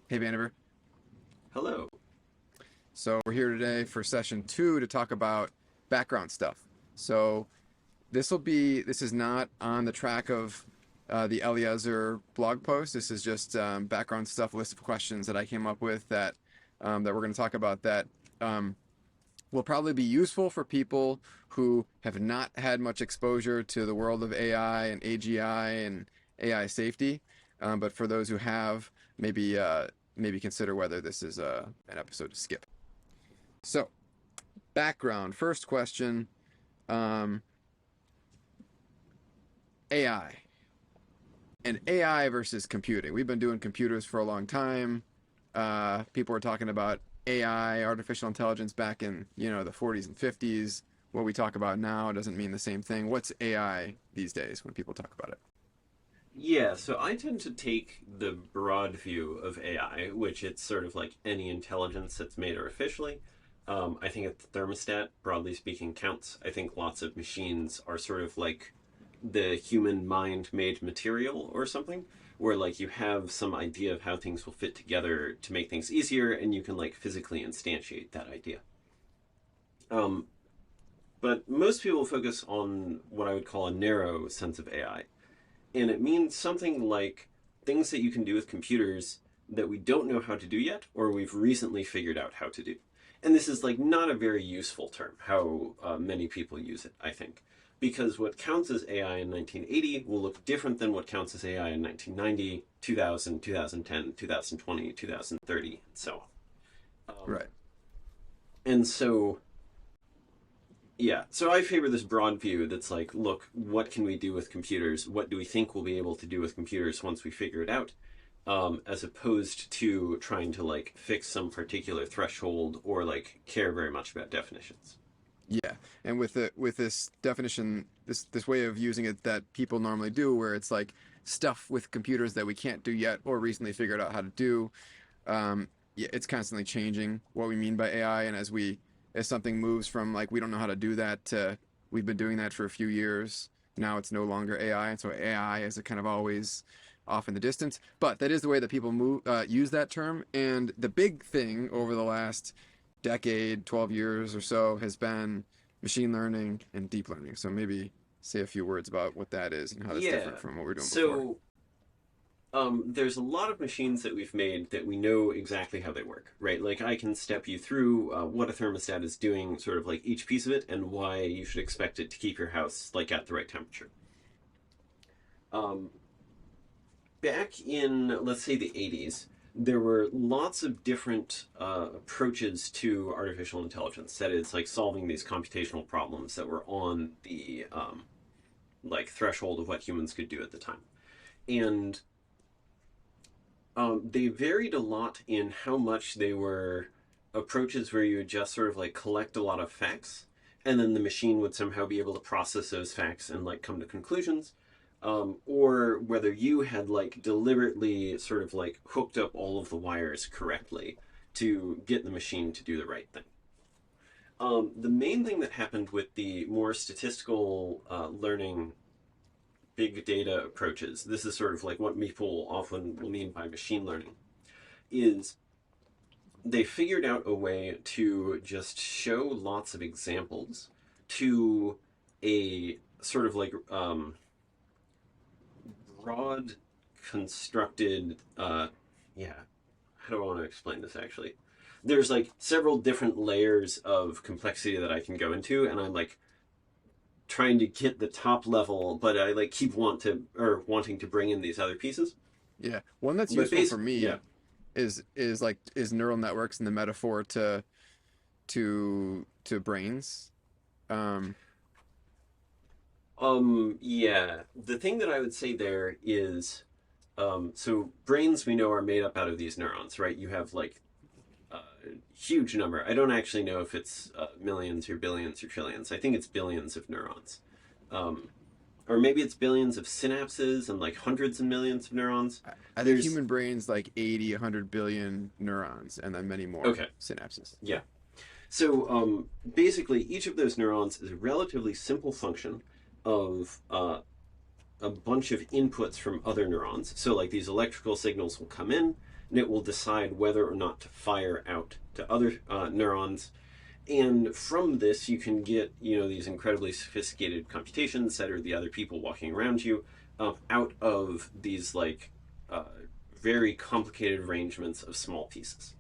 Hey, Vandiver. Hello. So we're here today for session 2 to talk about background stuff. So this is not on the track of the Eliezer blog post. This is just background stuff, a list of questions that I came up with that we're going to talk about that um, will probably be useful for people who have not had much exposure to the world of AI and AGI and AI safety. But for those who have, maybe consider whether this is an episode to skip. So, background. First question, um, AI. And AI versus computing. We've been doing computers for a long time. People were talking about AI, artificial intelligence, back in the 40s and 50s. What we talk about now doesn't mean the same thing. What's AI these days when people talk about it? Yeah, so I tend to take the broad view of AI, which it's sort of like any intelligence that's made artificially. I think a thermostat, broadly speaking, counts. I think lots of machines are sort of like the human mind made material or something, where like you have some idea of how things will fit together to make things easier, and you can like physically instantiate that idea. Um, but most people focus on what I would call a narrow sense of AI. And it means something like things that you can do with computers that we don't know how to do yet, or we've recently figured out how to do. And this is like not a very useful term, how many people use it, I think. Because what counts as AI in 1980 will look different than what counts as AI in 1990, 2000, 2010, 2020, 2030, and so on. Right. And so yeah, so I favor this broad view that's like, look, what can we do with computers? What do we think we'll be able to do with computers once we figure it out? As opposed to trying to like fix some particular threshold or like care very much about definitions. Yeah, and with this definition, this way of using it that people normally do, where it's like stuff with computers that we can't do yet or recently figured out how to do. Yeah, it's constantly changing what we mean by AI, and as something moves from like we don't know how to do that to we've been doing that for a few years, now it's no longer AI, and so AI is a kind of always off in the distance. But that is the way that people use that term, and the big thing over the last decade, 12 years or so, has been machine learning and deep learning. So maybe say a few words about what that is and how that's different Yeah. from what we were doing before. So there's a lot of machines that we've made that we know exactly how they work, right? Like I can step you through what a thermostat is doing, sort of like each piece of it, and why you should expect it to keep your house like at the right temperature. Um, Back in, let's say, the 80s, there were lots of different approaches to artificial intelligence. That is, like solving these computational problems that were on the like threshold of what humans could do at the time, and they varied a lot in how much they were approaches where you would just sort of like collect a lot of facts, and then the machine would somehow be able to process those facts and like come to conclusions, or whether you had like deliberately sort of like hooked up all of the wires correctly to get the machine to do the right thing. The main thing that happened with the more statistical learning big data approaches, this is sort of like what people often will mean by machine learning, is they figured out a way to just show lots of examples to a sort of like broad constructed yeah, how do I want to explain this actually? There's like several different layers of complexity that I can go into, and I'm like trying to get the top level, but I like keep wanting to bring in these other pieces. Yeah, one that's But useful for yeah. me is neural networks and the metaphor to brains. Um, Yeah. The thing that I would say there is, so brains we know are made up out of these neurons, right? You have like a huge number. I don't actually know if it's millions or billions or trillions. I think it's billions of neurons. Um, or maybe it's billions of synapses and like hundreds and millions of neurons. I think There's human brains like 80, 100 billion neurons, and then many more okay, synapses. yeah. So basically, each of those neurons is a relatively simple function of a bunch of inputs from other neurons. So, like these electrical signals will come in, and it will decide whether or not to fire out to other neurons. And from this, you can get, these incredibly sophisticated computations that are the other people walking around you, out of these uh, very complicated arrangements of small pieces.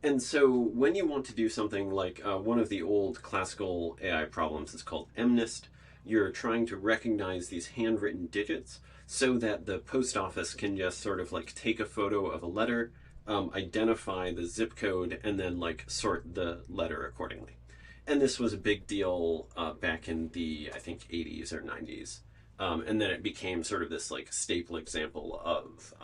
And so when you want to do something like one of the old classical AI problems is called MNIST, you're trying to recognize these handwritten digits so that the post office can just sort of take a photo of a letter, identify the zip code, and then sort the letter accordingly. And this was a big deal back in the, I think, 80s or 90s. And then it became sort of this staple example of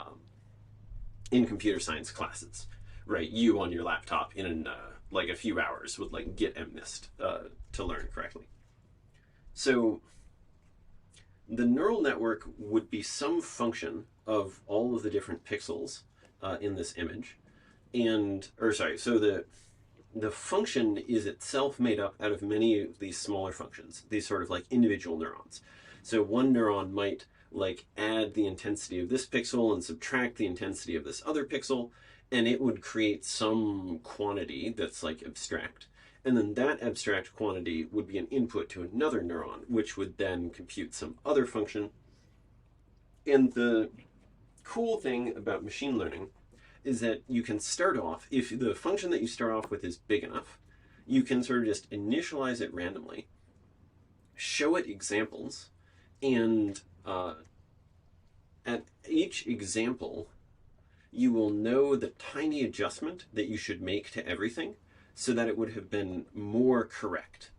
in computer science classes, right? You on your laptop in a few hours would get MNIST to learn correctly. So the neural network would be some function of all of the different pixels in this image, so the function is itself made up out of many of these smaller functions, these sort of individual neurons. So one neuron might add the intensity of this pixel and subtract the intensity of this other pixel, and it would create some quantity that's abstract. And then that abstract quantity would be an input to another neuron, which would then compute some other function. And the cool thing about machine learning is that you can start off, if the function that you start off with is big enough, you can sort of just initialize it randomly, show it examples, and at each example, you will know the tiny adjustment that you should make to everything so that it would have been more correct.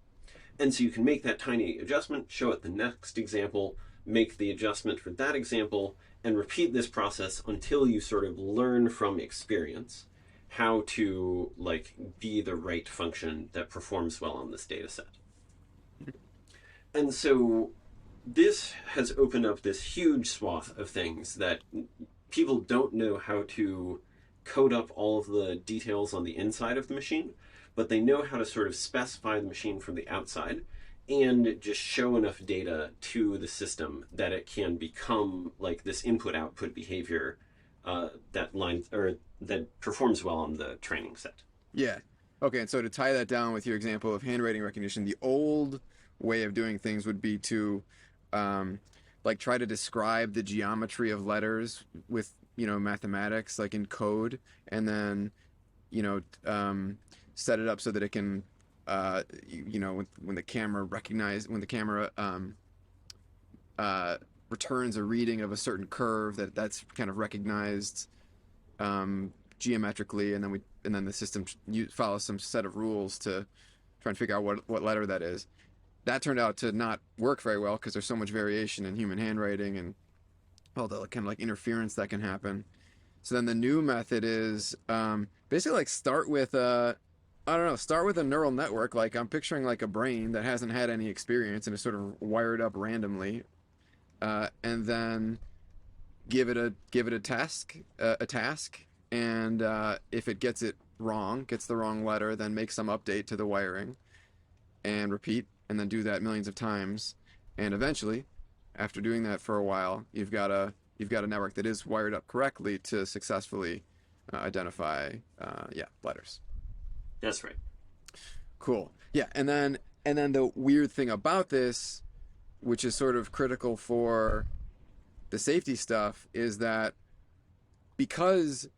And so you can make that tiny adjustment, show it the next example, make the adjustment for that example, and repeat this process until you sort of learn from experience how to be the right function that performs well on this data set. And so this has opened up this huge swath of things that people don't know how to code up all of the details on the inside of the machine, but they know how to sort of specify the machine from the outside and just show enough data to the system that it can become this input-output behavior that performs well on the training set. Yeah. Okay, and so to tie that down with your example of handwriting recognition, the old way of doing things would be to try to describe the geometry of letters with mathematics in code, and then set it up so that it can when the camera returns a reading of a certain curve, that's kind of recognized geometrically, and then the system follows some set of rules to try and figure out what letter that is. That turned out to not work very well because there's so much variation in human handwriting and all the kind of interference that can happen. So then the new method is basically start with a neural network. I'm picturing a brain that hasn't had any experience and is sort of wired up randomly, and then give it a task, and if it gets the wrong letter, then make some update to the wiring, and repeat, and then do that millions of times, and eventually, after doing that for a while, you've got a network that is wired up correctly to successfully identify letters. That's right. Cool. Yeah, and then the weird thing about this, which is sort of critical for the safety stuff, is that because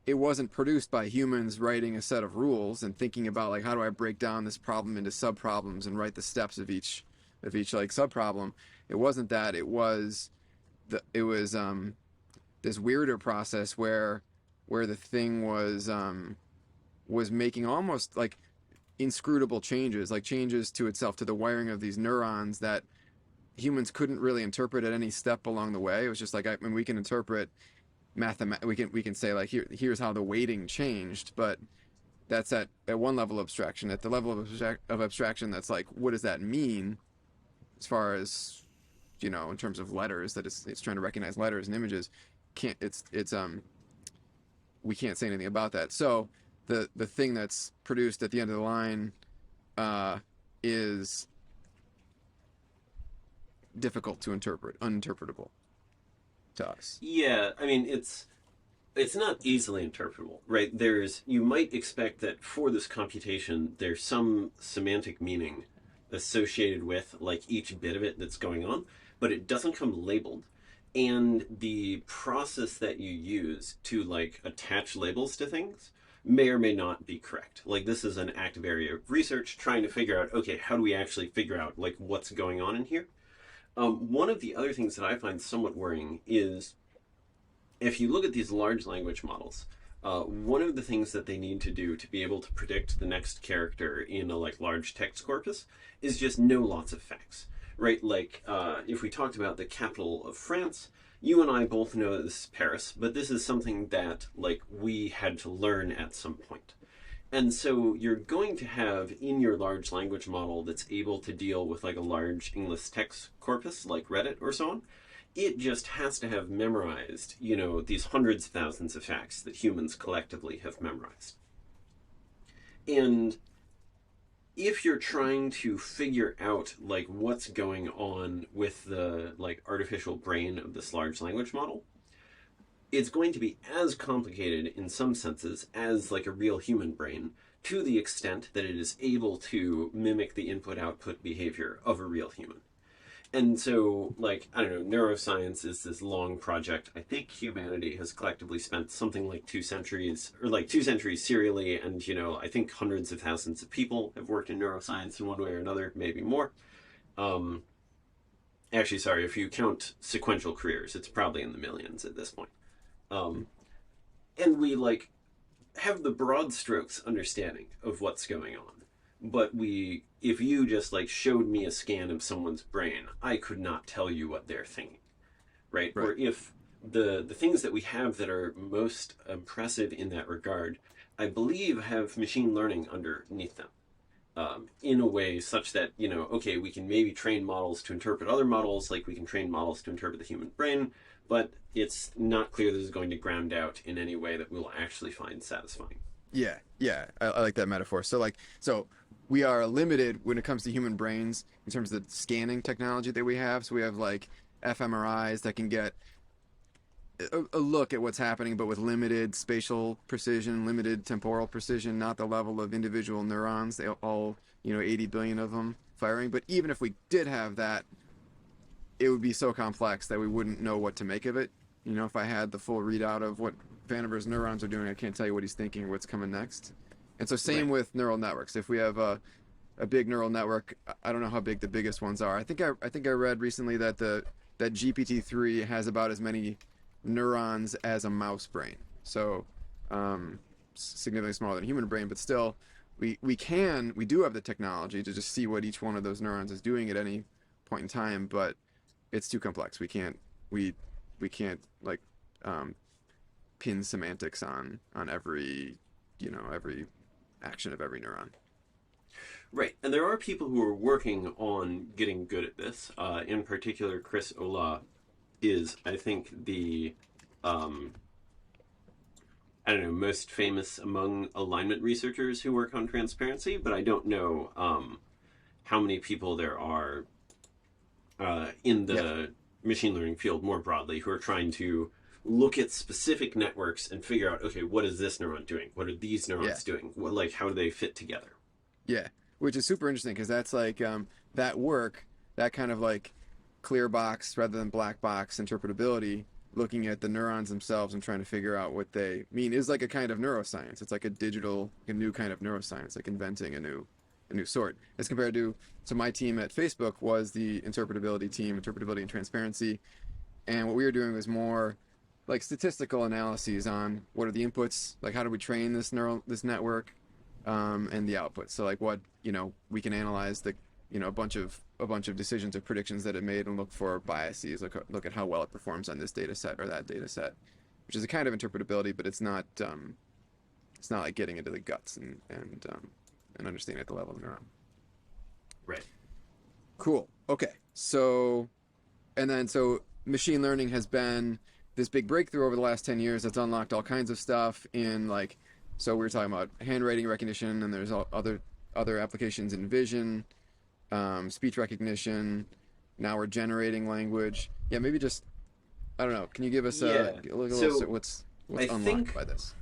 it wasn't produced by humans writing a set of rules and thinking about how do I break down this problem into sub-problems and write the steps of each sub-problem, it wasn't that. It was this weirder process where the thing was making almost inscrutable changes, changes to itself, to the wiring of these neurons that humans couldn't really interpret at any step along the way. It was just we can interpret we can say here's how the weighting changed, but that's at one level of abstraction. At the level of abstraction, that's what does that mean as far as in terms of letters, that it's trying to recognize letters and images. We can't say anything about that. So the thing that's produced at the end of the line is difficult to interpret, uninterpretable to us. Yeah, I mean, it's it's not easily interpretable, right? You might expect that for this computation, there's some semantic meaning associated with like each bit of it that's going on, but it doesn't come labeled. And the process that you use to like attach labels to things may or may not be correct. Like this is an active area of research trying to figure out, okay, how do we actually figure out like what's going on in here? One of the other things that I find somewhat worrying is if you look at these large language models, one of the things that they need to do to be able to predict the next character in a like large text corpus is just know lots of facts, right? Like if we talked about the capital of France, you and I both know that this is Paris, but this is something that like we had to learn at some point. And so you're going to have in your large language model that's able to deal with like a large English text corpus like Reddit or so on, it just has to have memorized, you know, these hundreds of thousands of facts that humans collectively have memorized. And if you're trying to figure out like what's going on with the like artificial brain of this large language model, it's going to be as complicated in some senses as like a real human brain, to the extent that it is able to mimic the input-output behavior of a real human. And so, like, I don't know, neuroscience is this long project. I think humanity has collectively spent something like 2 centuries, or like 2 centuries serially, and, you know, I think hundreds of thousands of people have worked in neuroscience in one way or another, maybe more. Um, Actually, sorry, if you count sequential careers, it's probably in the millions at this point. Um, and we, like, have the broad strokes understanding of what's going on. But if you just like showed me a scan of someone's brain, I could not tell you what they're thinking, right? Or if the things that we have that are most impressive in that regard, I believe have machine learning underneath them, in a way such that, you know, okay, we can maybe train models to interpret other models, like we can train models to interpret the human brain, but it's not clear this is going to ground out in any way that we'll actually find satisfying. Yeah, yeah, I like that metaphor. So we are limited when it comes to human brains in terms of the scanning technology that we have. So we have like fMRIs that can get a look at what's happening, but with limited spatial precision, limited temporal precision, not the level of individual neurons. They all, you know, 80 billion of them firing. But even if we did have that, it would be so complex that we wouldn't know what to make of it. You know, if I had the full readout of what Vannever's neurons are doing, I can't tell you what he's thinking or what's coming next. And so same with neural networks. If we have a big neural network, I don't know how big the biggest ones are. I think I read recently that that GPT-3 has about as many neurons as a mouse brain. So significantly smaller than a human brain, but still we do have the technology to just see what each one of those neurons is doing at any point in time, but it's too complex. We can't like pin semantics on every, you know, every action of every neuron. Right, and there are people who are working on getting good at this. In particular, Chris Olah is, I think, the I don't know, most famous among alignment researchers who work on transparency, but I don't know how many people there are in the machine learning field more broadly who are trying to look at specific networks and figure out, okay, what is this neuron doing? What are these neurons doing? What, like, how do they fit together? Yeah, which is super interesting because that's like that work, that kind of like clear box rather than black box interpretability, looking at the neurons themselves and trying to figure out what they mean is like a kind of neuroscience. It's like a new kind of neuroscience, like inventing a new sort. As compared to, so my team at Facebook was the interpretability team, interpretability and transparency, and what we were doing was more like statistical analyses on what are the inputs, like how do we train this network, and the outputs. So like what, you know, we can analyze the, you know, a bunch of decisions or predictions that it made and look for biases, look at how well it performs on this data set or that data set, which is a kind of interpretability, but it's not like getting into the guts and understanding at the level of the neuron. Right. Cool. Okay. So machine learning has been this big breakthrough over the last 10 years that's unlocked all kinds of stuff in like, so we were talking about handwriting recognition, and there's other applications in vision, speech recognition. Now we're generating language. Yeah, maybe just, I don't know. Can you give us what's I What's unlocked think by this?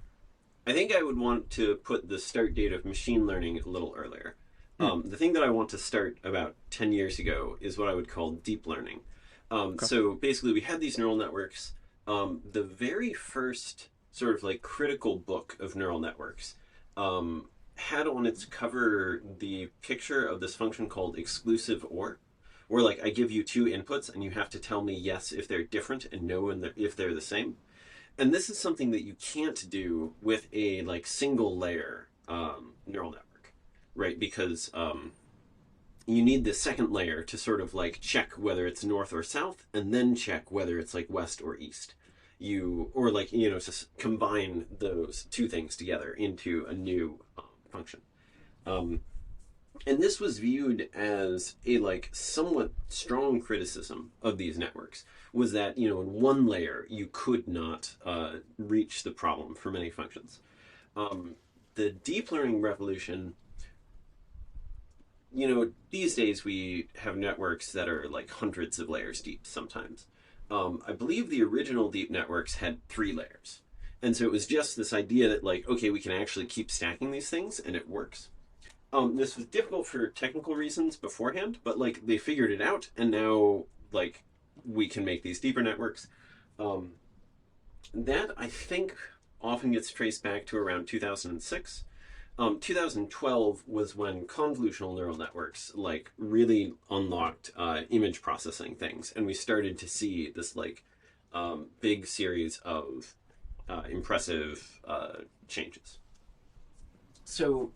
I think I would want to put the start date of machine learning a little earlier. Hmm. The thing that I want to start about 10 years ago is what I would call deep learning. Okay. So basically, we had these neural networks. The very first sort of like critical book of neural networks had on its cover the picture of this function called exclusive or, where like I give you two inputs and you have to tell me yes if they're different and no if they're the same. And this is something that you can't do with a like single layer neural network, right? Because you need the second layer to sort of like check whether it's north or south, and then check whether it's like west or east. Or like just combine those two things together into a new function. Um, and this was viewed as a like somewhat strong criticism of these networks, was that in one layer you could not reach the problem for many functions. The deep learning revolution, these days we have networks that are like hundreds of layers deep sometimes. I believe the original deep networks had 3 layers. And so it was just this idea that like, okay, we can actually keep stacking these things and it works. This was difficult for technical reasons beforehand, but like they figured it out, and now like we can make these deeper networks. Um, that I think often gets traced back to around 2006. 2012 was when convolutional neural networks like really unlocked image processing things, and we started to see this like big series of impressive changes. So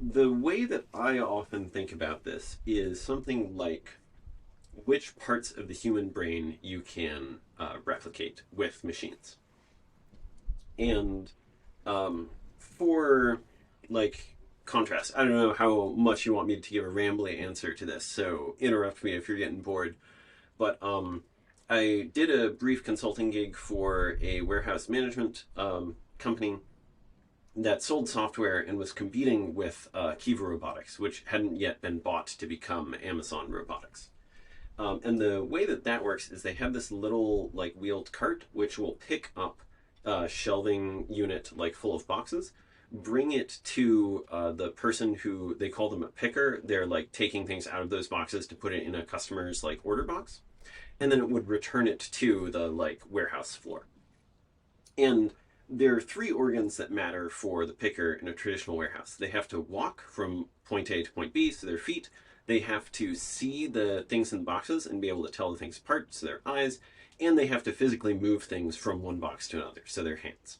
the way that I often think about this is something like which parts of the human brain you can replicate with machines. And for like contrast, I don't know how much you want me to give a rambly answer to this, so interrupt me if you're getting bored. But I did a brief consulting gig for a warehouse management company that sold software and was competing with Kiva Robotics, which hadn't yet been bought to become Amazon Robotics. And the way that that works is they have this little like wheeled cart which will pick up a shelving unit like full of boxes, bring it to the person who they call them a picker. They're like taking things out of those boxes to put it in a customer's like order box, and then it would return it to the like warehouse floor. And there are 3 organs that matter for the picker in a traditional warehouse. They have to walk from point A to point B, so their feet. They have to see the things in the boxes and be able to tell the things apart, so their eyes. And they have to physically move things from one box to another, so their hands.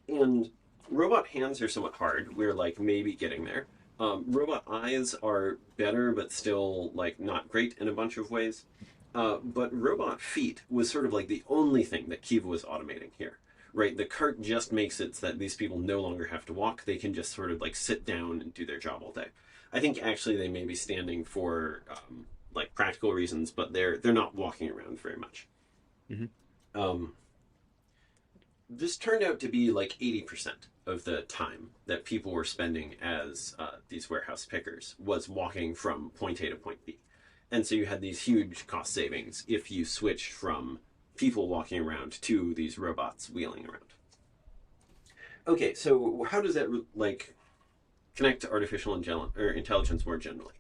And robot hands are somewhat hard. We're like maybe getting there. Robot eyes are better, but still like not great in a bunch of ways. But robot feet was sort of like the only thing that Kiva was automating here, right? The cart just makes it so that these people no longer have to walk. They can just sort of like sit down and do their job all day. I think actually they may be standing for like practical reasons, but they're not walking around very much. Mm-hmm. This turned out to be like 80% of the time that people were spending as these warehouse pickers was walking from point A to point B. And so you had these huge cost savings if you switched from people walking around to these robots wheeling around. Okay, so how does that like connect to artificial intelligence more generally?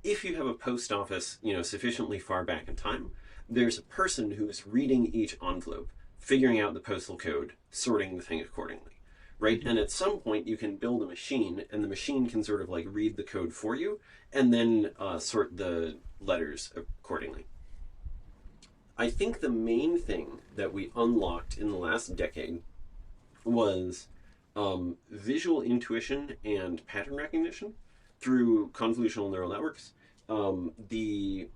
If you have a post office, sufficiently far back in time, there's a person who is reading each envelope, figuring out the postal code, sorting the thing accordingly, right? And at some point you can build a machine, and the machine can sort of like read the code for you and then sort the letters accordingly. I think the main thing that we unlocked in the last decade was visual intuition and pattern recognition through convolutional neural networks. The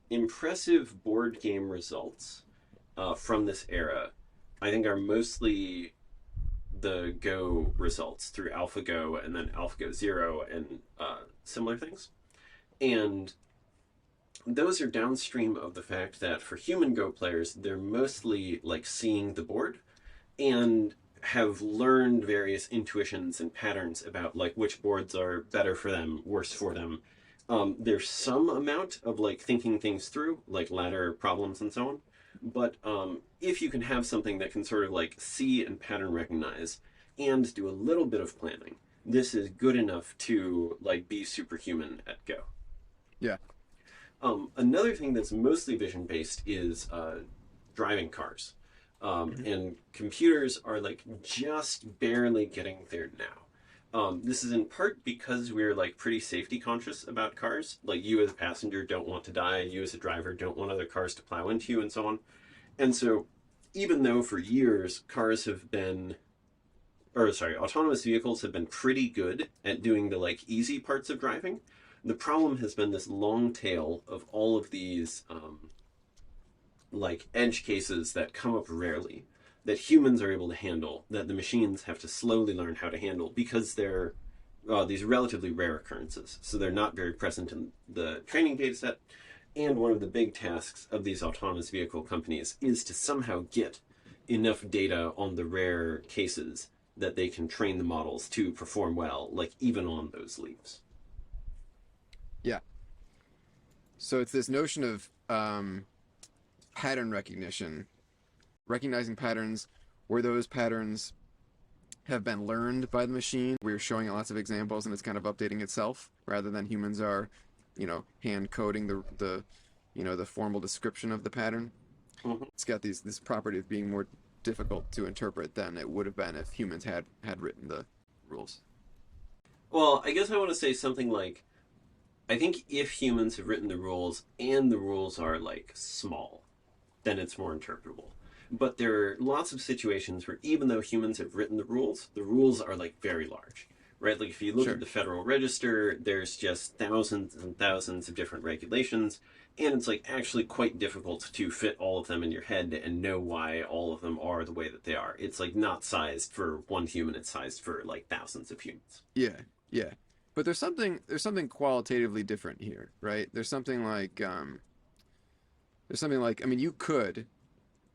impressive board game results from this era, I think, are mostly the Go results through AlphaGo and then AlphaGo Zero and similar things. And those are downstream of the fact that for human Go players, they're mostly like seeing the board and have learned various intuitions and patterns about like which boards are better for them, worse for them. There's some amount of like thinking things through, like ladder problems and so on. But if you can have something that can sort of like see and pattern recognize and do a little bit of planning, this is good enough to like be superhuman at Go. Yeah. Another thing that's mostly vision based is driving cars. And computers are like just barely getting there now. This is in part because we're like pretty safety conscious about cars. Like you as a passenger don't want to die, you as a driver don't want other cars to plow into you, and so on. And so, even though for years cars have been, or sorry, autonomous vehicles have been pretty good at doing the like easy parts of driving, the problem has been this long tail of all of these like edge cases that come up rarely, that humans are able to handle, that the machines have to slowly learn how to handle because they're these relatively rare occurrences. So they're not very present in the training data set. And one of the big tasks of these autonomous vehicle companies is to somehow get enough data on the rare cases that they can train the models to perform well, like even on those leaves. Yeah. So it's this notion of pattern recognition, recognizing patterns where those patterns have been learned by the machine. We're showing it lots of examples and it's kind of updating itself rather than humans are, hand coding the formal description of the pattern. Mhm. It's got this property of being more difficult to interpret than it would have been if humans had written the rules. Well, I guess I want to say something like I think if humans have written the rules and the rules are like small, then it's more interpretable. But there are lots of situations where even though humans have written the rules are like very large, right? Like if you look Sure. at the Federal Register, there's just thousands and thousands of different regulations, and it's like actually quite difficult to fit all of them in your head and know why all of them are the way that they are. It's like not sized for one human, it's sized for like thousands of humans. Yeah, yeah. But there's something qualitatively different here, right? There's something like I mean you could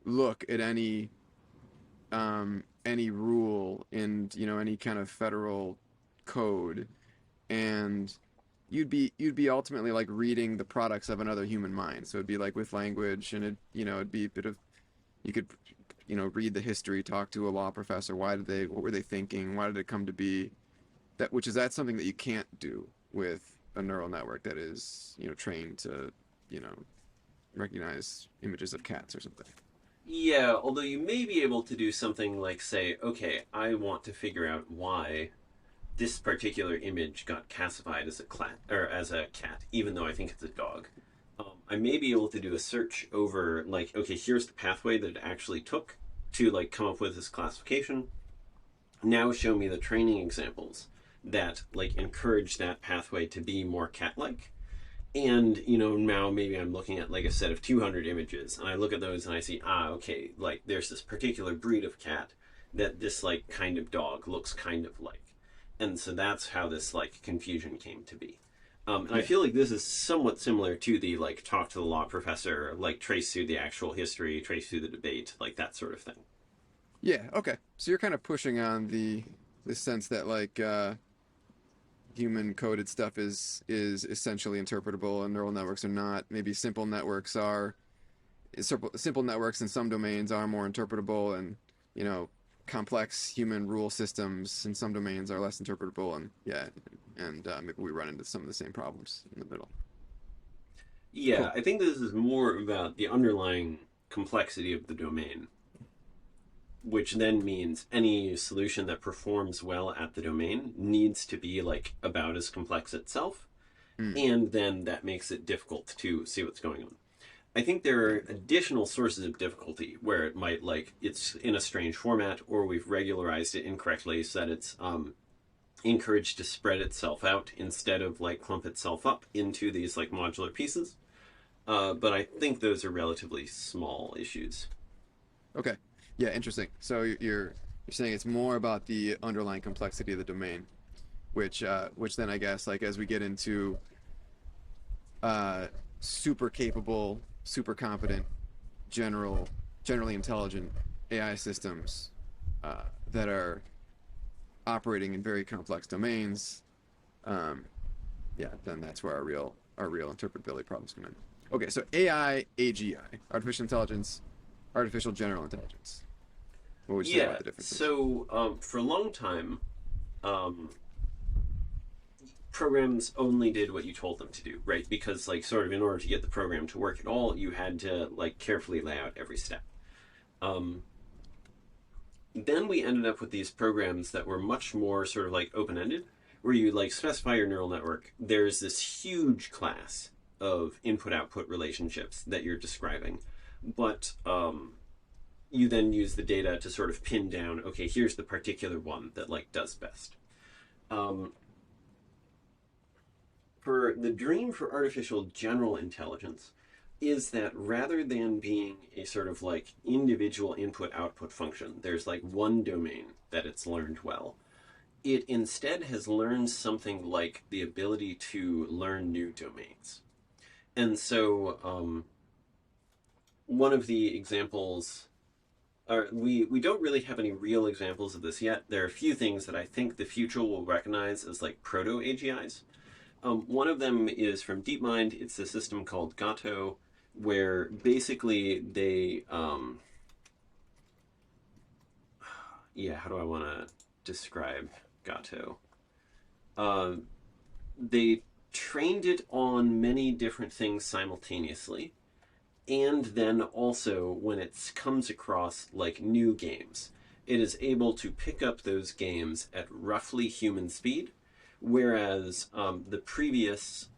look at any rule in any kind of federal code, and you'd be ultimately like reading the products of another human mind. So it'd be like with language, and it'd be a bit of you could read the history, talk to a law professor. What were they thinking? Why did it come to be? That's something that you can't do with a neural network that is trained to you know recognize images of cats or something. Yeah, although you may be able to do something like say, okay, I want to figure out why this particular image got classified as a cat, even though I think it's a dog. I may be able to do a search over like, okay, here's the pathway that it actually took to like come up with this classification. Now show me the training examples that like encourage that pathway to be more cat-like. And now maybe I'm looking at like a set of 200 images, and I look at those and I see, okay, like there's this particular breed of cat that this like kind of dog looks kind of like, and so that's how this like confusion came to be. And I Yeah. feel like this is somewhat similar to the like talk to the law professor, like trace through the actual history, trace through the debate, like that sort of thing. Yeah. Okay. So you're kind of pushing on the sense that like human coded stuff is essentially interpretable and neural networks are not. Maybe simple networks in some domains are more interpretable, and complex human rule systems in some domains are less interpretable, and yeah, and maybe we run into some of the same problems in the middle. Yeah, Cool. I think this is more about the underlying complexity of the domain, which then means any solution that performs well at the domain needs to be like about as complex itself, Mm. and then that makes it difficult to see what's going on. I think there are Yeah. additional sources of difficulty where it might like it's in a strange format or we've regularized it incorrectly so that it's encouraged to spread itself out instead of like clump itself up into these like modular pieces. But I think those are relatively small issues. Okay. Yeah. Interesting. So you're saying it's more about the underlying complexity of the domain, which then I guess like as we get into uh, super capable, super competent, generally intelligent AI systems that are operating in very complex domains, um, yeah, then that's where our real interpretability problems come in. Okay, so AI, AGI, artificial intelligence, artificial general intelligence. What would you say Yeah. about the differences? So for a long time, um, programs only did what you told them to do, right? Because like sort of in order to get the program to work at all, you had to like carefully lay out every step. Um, then we ended up with these programs that were much more sort of like open ended, where you like specify your neural network. There's this huge class of input output relationships that you're describing, but you then use the data to sort of pin down, okay, here's the particular one that like does best. Um, for the dream for artificial general intelligence is that rather than being a sort of like individual input output function, there's like one domain that it's learned well. It instead has learned something like the ability to learn new domains. And so, one of the examples, we don't really have any real examples of this yet. There are a few things that I think the future will recognize as like proto AGIs. One of them is from DeepMind. It's a system called Gato, where basically they, yeah, how do I want to describe Gato? Uh, they trained it on many different things simultaneously, and then also when it comes across like new games, it is able to pick up those games at roughly human speed, whereas the previous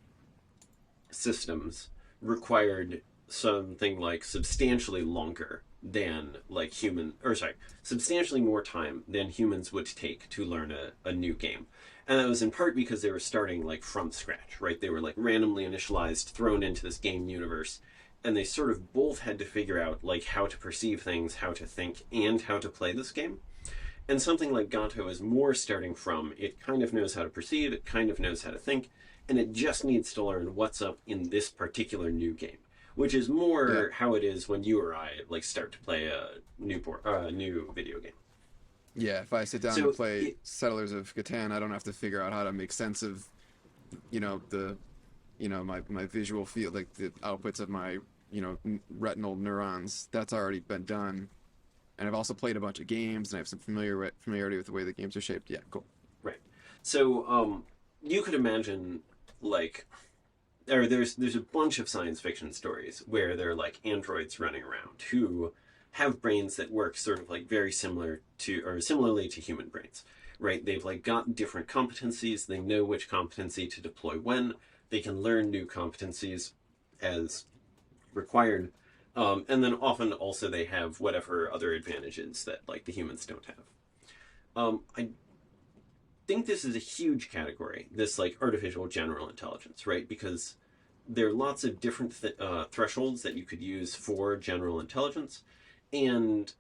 systems required something like substantially longer than like human or sorry substantially more time than humans would take to learn a new game. And that was in part because they were starting like from scratch, right? They were like randomly initialized, thrown into this game universe, and they sort of both had to figure out like how to perceive things, how to think, and how to play this game. And something like Gato is more starting from it kind of knows how to perceive, it kind of knows how to think, and it just needs to learn what's up in this particular new game, which is Yeah. more how it is when you or I like start to play a new video game. Yeah, if I sit down to So play it, Settlers of Catan, I don't have to figure out how to make sense of, the, my visual field, like the outputs of my, retinal neurons. That's already been done. And I've also played a bunch of games, and I have some familiarity with the way the games are shaped. Yeah, cool. right. So you could imagine like or there's a bunch of science fiction stories where there are like androids running around who have brains that work sort of like very similar to or similarly to human brains, right? They've like got different competencies, they know which competency to deploy when, they can learn new competencies as required, and then often also they have whatever other advantages that like the humans don't have. I think this is a huge category, this like artificial general intelligence, right? Because there are lots of different thresholds that you could use for general intelligence, and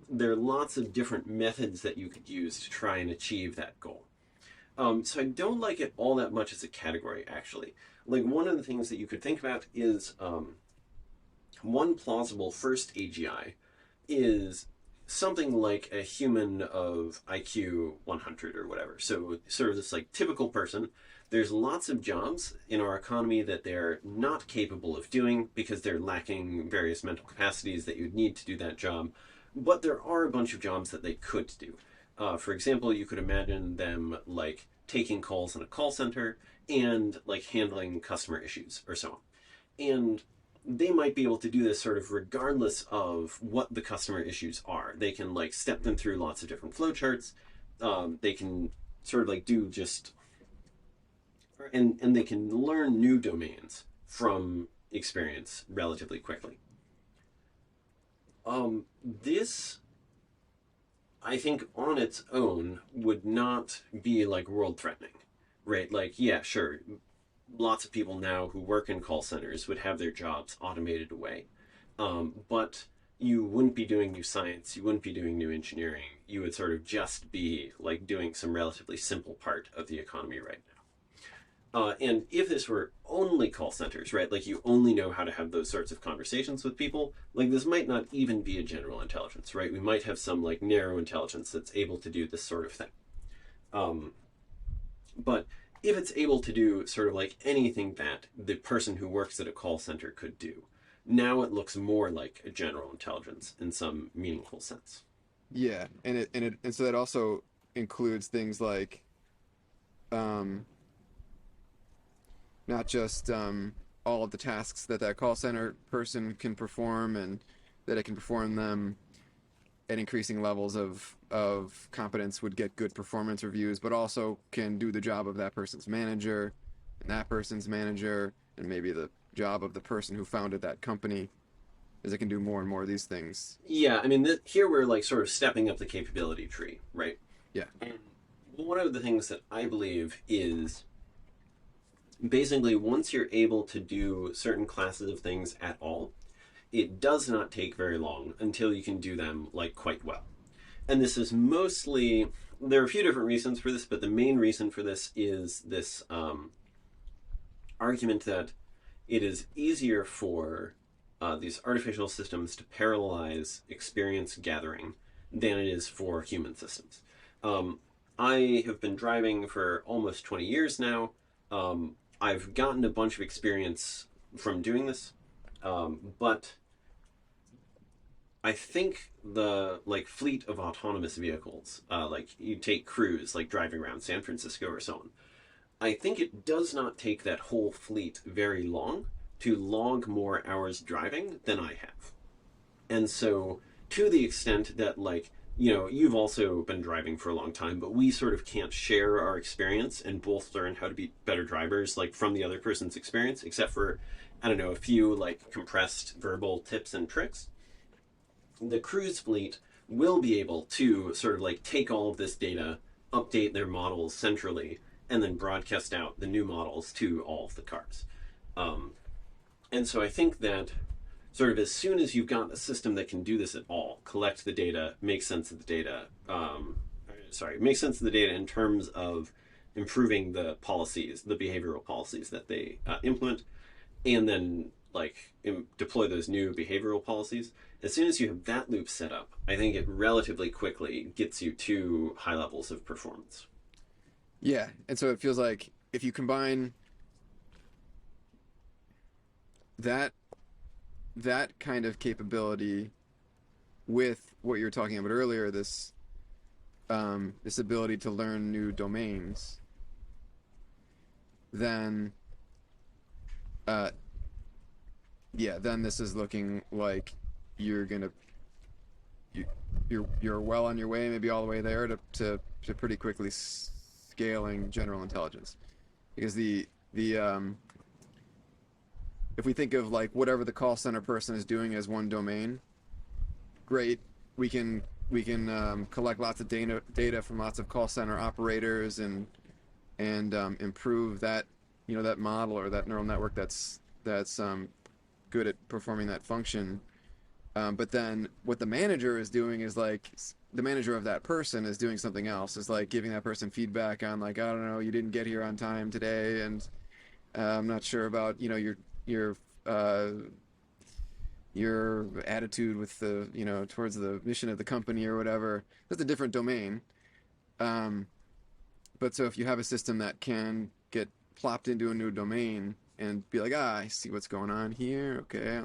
there are lots of different methods that you could use to try and achieve that goal. So I don't like it all that much as a category, actually. Like one of the things that you could think about is one plausible first AGI is something like a human of IQ 100 or whatever. So sort of this like typical person. There's lots of jobs in our economy that they're not capable of doing because they're lacking various mental capacities that you'd need to do that job. But there are a bunch of jobs that they could do. For example, you could imagine them like taking calls in a call center and like handling customer issues or so on. And they might be able to do this sort of regardless of what the customer issues are. They can like step them through lots of different flowcharts. They can sort of like do just and they can learn new domains from experience relatively quickly. This I think on its own would not be like world threatening, right? Like, yeah, sure, lots of people now who work in call centers would have their jobs automated away. But you wouldn't be doing new science, you wouldn't be doing new engineering. You would sort of just be like doing some relatively simple part of the economy right now. And if this were only call centers, right, like you only know how to have those sorts of conversations with people, like this might not even be a general intelligence, right? We might have some like narrow intelligence that's able to do this sort of thing. But if it's able to do sort of like anything that the person who works at a call center could do, now it looks more like a general intelligence in some meaningful sense. Yeah, and so that also includes things like um, not just all of the tasks that that call center person can perform, and that it can perform them at increasing levels of competence would get good performance reviews, but also can do the job of that person's manager and that person's manager, and maybe the job of the person who founded that company, as it can do more and more of these things. Yeah, I mean, here we're like sort of stepping up the capability tree, right? Yeah. And one of the things that I believe is basically once you're able to do certain classes of things at all, it does not take very long until you can do them like quite well. And this is mostly, there are a few different reasons for this, but the main reason for this is this argument that it is easier for these artificial systems to parallelize experience gathering than it is for human systems. I have been driving for almost 20 years now. I've gotten a bunch of experience from doing this, but I think the like fleet of autonomous vehicles, like you take Cruise, like driving around San Francisco or so on. I think it does not take that whole fleet very long to log more hours driving than I have. And so, to the extent that, like, you know, you've also been driving for a long time, but we sort of can't share our experience and both learn how to be better drivers, like, from the other person's experience, except for, I don't know, a few, like, compressed verbal tips and tricks. The Cruise fleet will be able to sort of, like, take all of this data, update their models centrally, and then broadcast out the new models to all of the cars. And so I think that sort of as soon as you've got a system that can do this at all, collect the data, make sense of the data, make sense of the data in terms of improving the policies, the behavioral policies that they implement, and then like deploy those new behavioral policies. As soon as you have that loop set up, I think it relatively quickly gets you to high levels of performance. Yeah, and so it feels like if you combine that that kind of capability with what you were talking about earlier, this ability to learn new domains, then then this is looking like you're gonna you're well on your way, maybe all the way there to pretty quickly scaling general intelligence, because the if we think of like whatever the call center person is doing as one domain, great, we can collect lots of data from lots of call center operators and improve that, you know, that model or that neural network that's good at performing that function. But then what the manager is doing is like the manager of that person is doing something else. Is like giving that person feedback on like, I don't know, you didn't get here on time today, and I'm not sure about, you know, your attitude with the, you know, towards the mission of the company or whatever. That's a different domain. But so if you have a system that can get plopped into a new domain and be like, I see what's going on here, okay,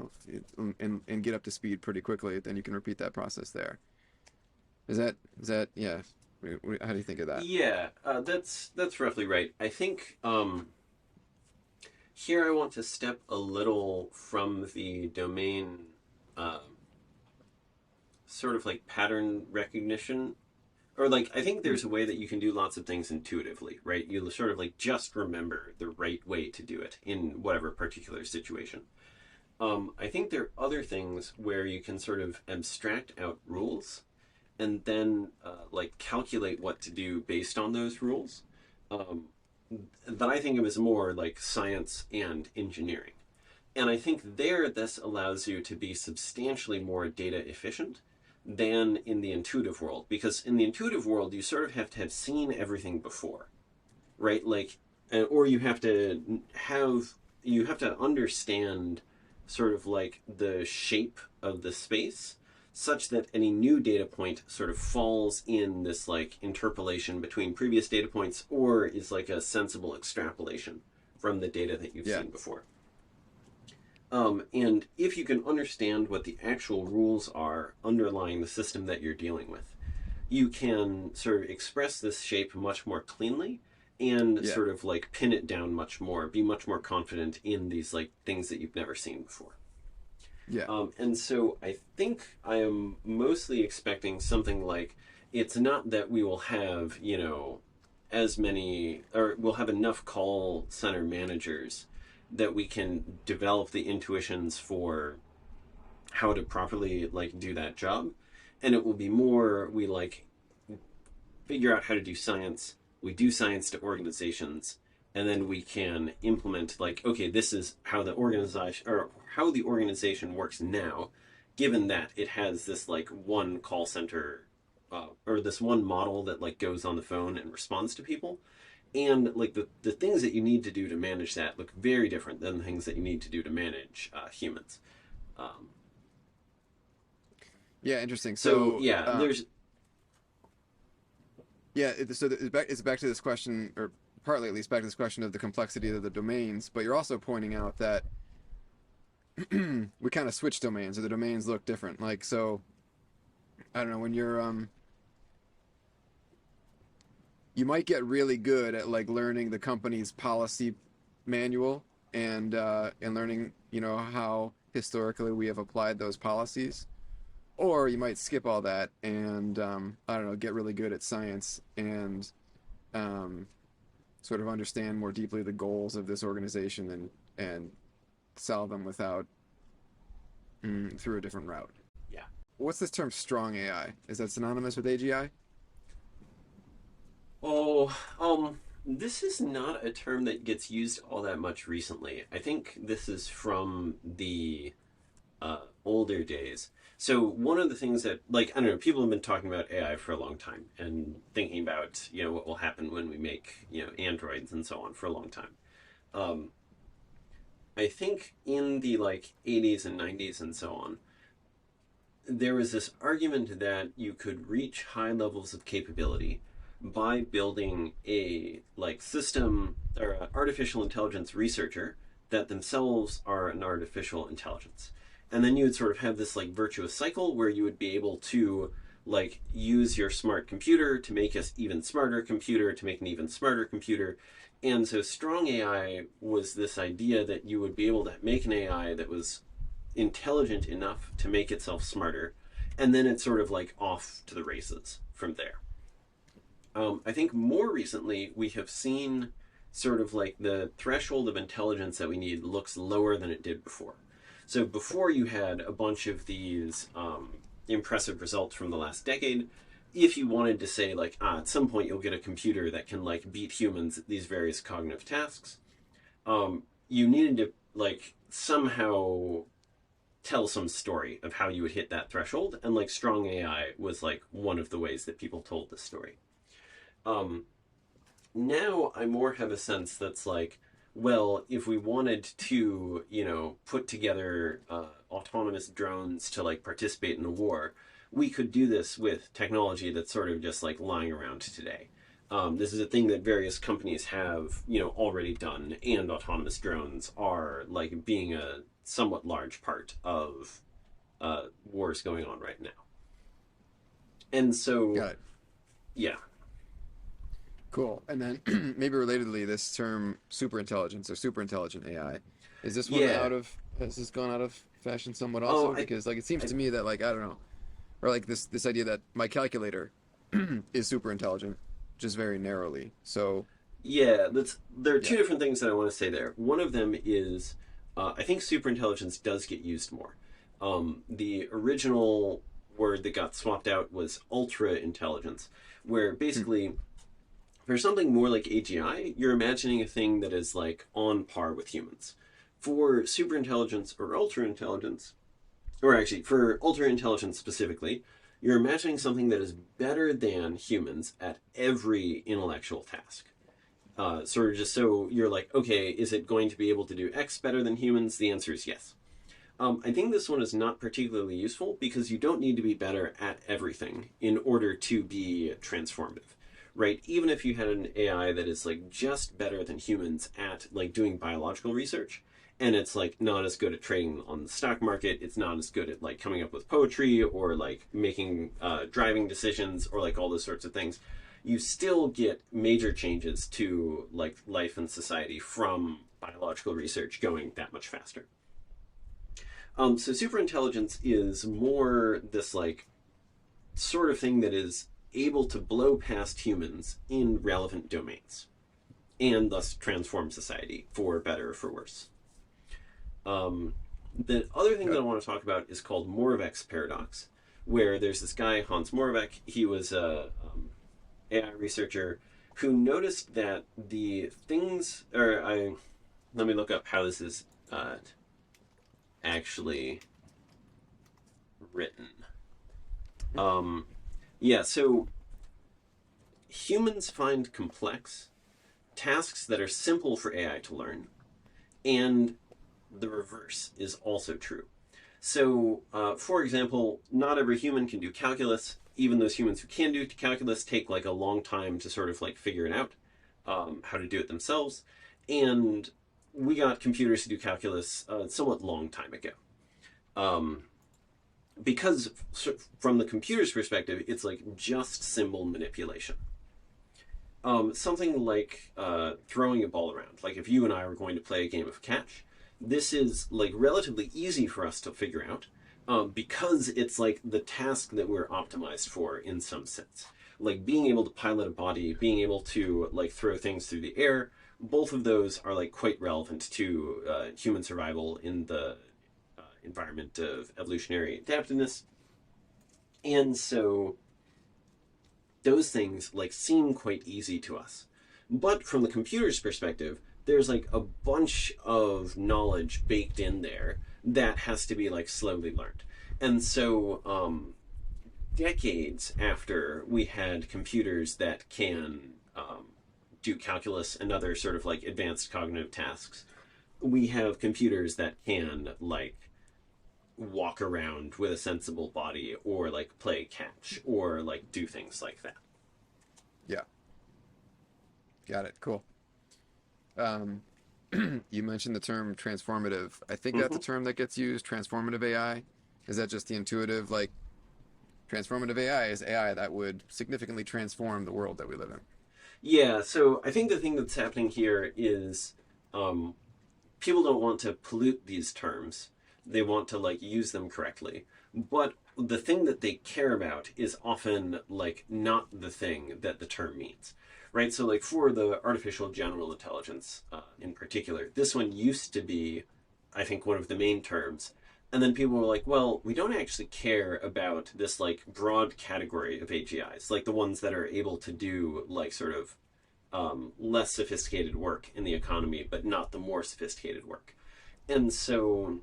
and get up to speed pretty quickly, then you can repeat that process there. Is that yeah? How do you think of that? Yeah, that's roughly right. I think here I want to step a little from the domain, sort of like pattern recognition, or like I think there's a way that you can do lots of things intuitively, right? You sort of like just remember the right way to do it in whatever particular situation. I think there are other things where you can sort of abstract out rules and then like calculate what to do based on those rules. That I think of as more like science and engineering. And I think there this allows you to be substantially more data efficient than in the intuitive world. Because in the intuitive world, you sort of have to have seen everything before, right? Like, or you have to understand sort of like the shape of the space such that any new data point sort of falls in this like interpolation between previous data points, or is like a sensible extrapolation from the data that you've seen before. And if you can understand what the actual rules are underlying the system that you're dealing with, you can sort of express this shape much more cleanly and sort of like pin it down much more, be much more confident in these like things that you've never seen before. And so I think I am mostly expecting something like, it's not that we will have, you know, as many, or we'll have enough call center managers that we can develop the intuitions for how to properly like do that job. And it will be more, we like figure out how to do science, we do science to organizations, and then we can implement like, okay, this is how the organization works now, given that it has this like one call center or this one model that like goes on the phone and responds to people. And like the things that you need to do to manage that look very different than the things that you need to do to manage humans. Interesting. So there's it's back to this question, or partly at least back to this question of the complexity of the domains, but you're also pointing out that we kind of switch domains, or the domains look different. Like, so I don't know, when you're you might get really good at like learning the company's policy manual and learning, you know, how historically we have applied those policies. Or you might skip all that and, I don't know, get really good at science and sort of understand more deeply the goals of this organization and solve them through a different route. Yeah. What's this term strong AI? Is that synonymous with AGI? This is not a term that gets used all that much recently. I think this is from the older days. So one of the things that, like, I don't know, people have been talking about AI for a long time and thinking about, you know, what will happen when we make, you know, androids and so on for a long time. I think in the, like, 80s and 90s and so on, there was this argument that you could reach high levels of capability by building a, like, system or an artificial intelligence researcher that themselves are an artificial intelligence. And then you would sort of have this like virtuous cycle where you would be able to like use your smart computer to make an even smarter computer to make an even smarter computer. And so strong AI was this idea that you would be able to make an AI that was intelligent enough to make itself smarter. And then it's sort of like off to the races from there. I think more recently we have seen sort of like the threshold of intelligence that we need looks lower than it did before. So before you had a bunch of these impressive results from the last decade, if you wanted to say like, at some point you'll get a computer that can like beat humans at these various cognitive tasks, you needed to like somehow tell some story of how you would hit that threshold. And like strong AI was like one of the ways that people told this story. Now I more have a sense that's like, well, if we wanted to, you know, put together autonomous drones to like participate in a war, we could do this with technology that's sort of just like lying around today. This is a thing that various companies have, you know, already done, and autonomous drones are like being a somewhat large part of wars going on right now. And so, got it. Yeah. Cool. And then maybe relatedly, this term superintelligence or superintelligent AI, is this one has this gone out of fashion somewhat also? Because like it seems to me that like, I don't know, or like this idea that my calculator is super intelligent, just very narrowly. So yeah, there are two different things that I want to say there. One of them is I think superintelligence does get used more. The original word that got swapped out was ultra intelligence, where basically for something more like AGI, you're imagining a thing that is like on par with humans. For superintelligence or ultra intelligence, or actually for ultra intelligence specifically, you're imagining something that is better than humans at every intellectual task. Sort of just so you're like, okay, is it going to be able to do X better than humans? The answer is yes. I think this one is not particularly useful because you don't need to be better at everything in order to be transformative, right? Even if you had an AI that is like just better than humans at like doing biological research, and it's like not as good at trading on the stock market, it's not as good at like coming up with poetry or like making driving decisions or like all those sorts of things, you still get major changes to like life and society from biological research going that much faster. So superintelligence is more this like sort of thing that is able to blow past humans in relevant domains and thus transform society for better or for worse. The other thing that I want to talk about is called Moravec's paradox, where there's this guy, Hans Moravec. He was a AI researcher who noticed that the things, let me look up how this is actually written. Yeah, so humans find complex tasks that are simple for AI to learn, and the reverse is also true. So, for example, not every human can do calculus. Even those humans who can do calculus take like a long time to sort of like figure it out, how to do it themselves. And we got computers to do calculus a somewhat long time ago. Because from the computer's perspective, it's like just symbol manipulation. Something like throwing a ball around. Like if you and I were going to play a game of catch, this is like relatively easy for us to figure out because it's like the task that we're optimized for in some sense. Like being able to pilot a body, being able to like throw things through the air, both of those are like quite relevant to human survival in the environment of evolutionary adaptiveness. And so those things like seem quite easy to us. But from the computer's perspective, there's like a bunch of knowledge baked in there that has to be like slowly learned. And so decades after we had computers that can do calculus and other sort of like advanced cognitive tasks, we have computers that can like walk around with a sensible body or like play catch or like do things like that. Yeah. Got it. Cool. You mentioned the term transformative. I think that's a term that gets used, transformative AI. Is that just the intuitive, like, transformative AI is AI that would significantly transform the world that we live in? Yeah, so I think the thing that's happening here is people don't want to pollute these terms. They want to like use them correctly. But the thing that they care about is often like not the thing that the term means. Right? So like for the artificial general intelligence in particular, this one used to be, I think, one of the main terms. And then people were like, well, we don't actually care about this like broad category of AGIs, like the ones that are able to do like sort of less sophisticated work in the economy, but not the more sophisticated work. And so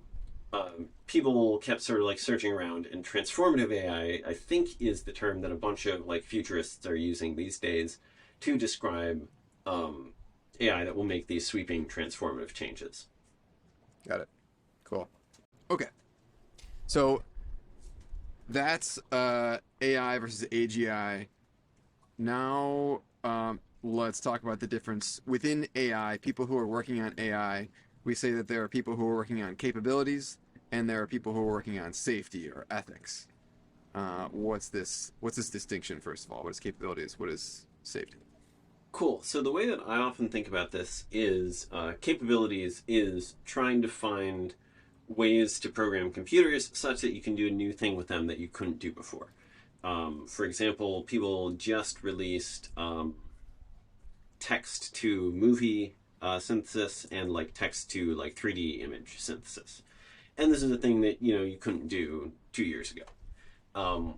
people kept sort of like searching around, and transformative AI, I think, is the term that a bunch of like futurists are using these days to describe AI that will make these sweeping transformative changes. Got it. Cool. Okay. So that's AI versus AGI. Now let's talk about the difference within AI. People who are working on AI, we say that there are people who are working on capabilities, and there are people who are working on safety or ethics. What's this distinction, first of all? What is capabilities? What is safety? Cool. So the way that I often think about this is capabilities is trying to find ways to program computers such that you can do a new thing with them that you couldn't do before. For example, people just released text to movie synthesis and like text to like 3D image synthesis. And this is a thing that, you know, you couldn't do 2 years ago.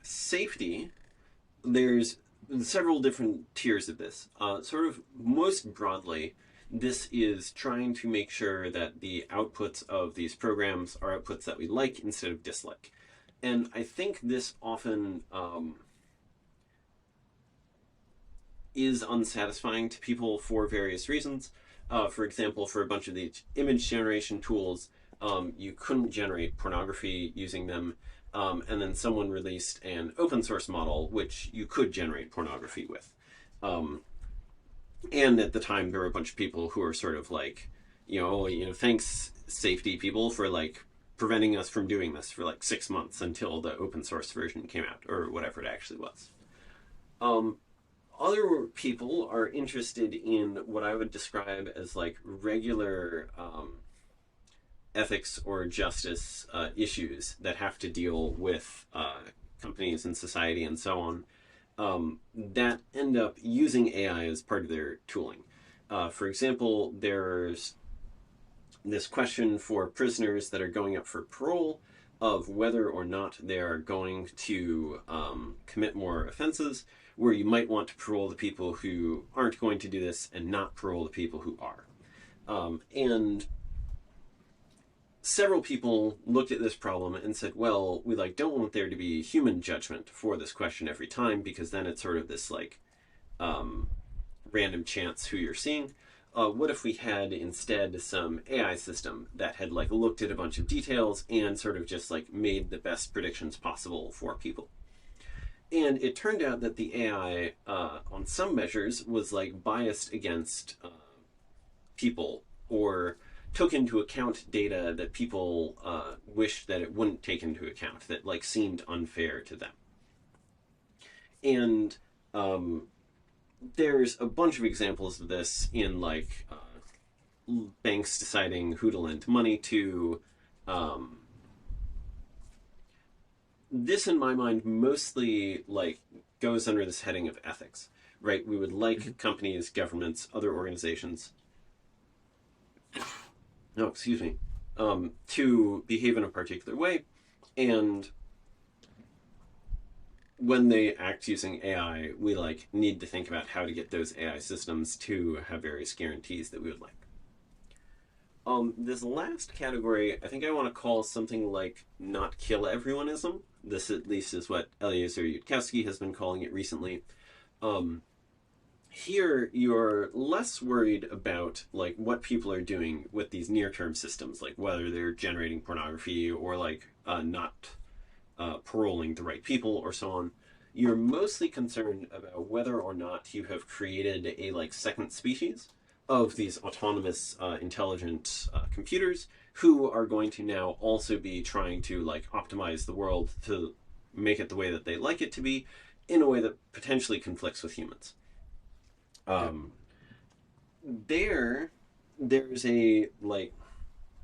Safety, there's several different tiers of this. Sort of most broadly, this is trying to make sure that the outputs of these programs are outputs that we like instead of dislike. And I think this often is unsatisfying to people for various reasons. For example, for a bunch of these image generation tools, you couldn't generate pornography using them. And then someone released an open source model which you could generate pornography with. And at the time, there were a bunch of people who were sort of like, thanks safety people for like preventing us from doing this for like 6 months until the open source version came out, or whatever it actually was. Other people are interested in what I would describe as like regular ethics or justice issues that have to deal with companies and society and so on, that end up using AI as part of their tooling. For example, there's this question for prisoners that are going up for parole of whether or not they are going to commit more offenses, where you might want to parole the people who aren't going to do this and not parole the people who are. And several people looked at this problem and said, well, we like don't want there to be human judgment for this question every time, because then it's sort of this like random chance who you're seeing. What if we had instead some AI system that had like looked at a bunch of details and sort of just like made the best predictions possible for people? And it turned out that the AI, on some measures, was like biased against people, or took into account data that people wished that it wouldn't take into account, that like seemed unfair to them. And there's a bunch of examples of this in like banks deciding who to lend money to. This, in my mind, mostly like goes under this heading of ethics, right? We would like companies, governments, other organizations, to behave in a particular way, and when they act using AI, we like need to think about how to get those AI systems to have various guarantees that we would like. This last category, I think I want to call something like not kill everyoneism. This at least is what Eliezer has been calling it recently. Here, you're less worried about like what people are doing with these near-term systems, like whether they're generating pornography or like not paroling the right people or so on. You're mostly concerned about whether or not you have created a like second species of these autonomous, intelligent computers who are going to now also be trying to like optimize the world to make it the way that they like it to be, in a way that potentially conflicts with humans. There's a like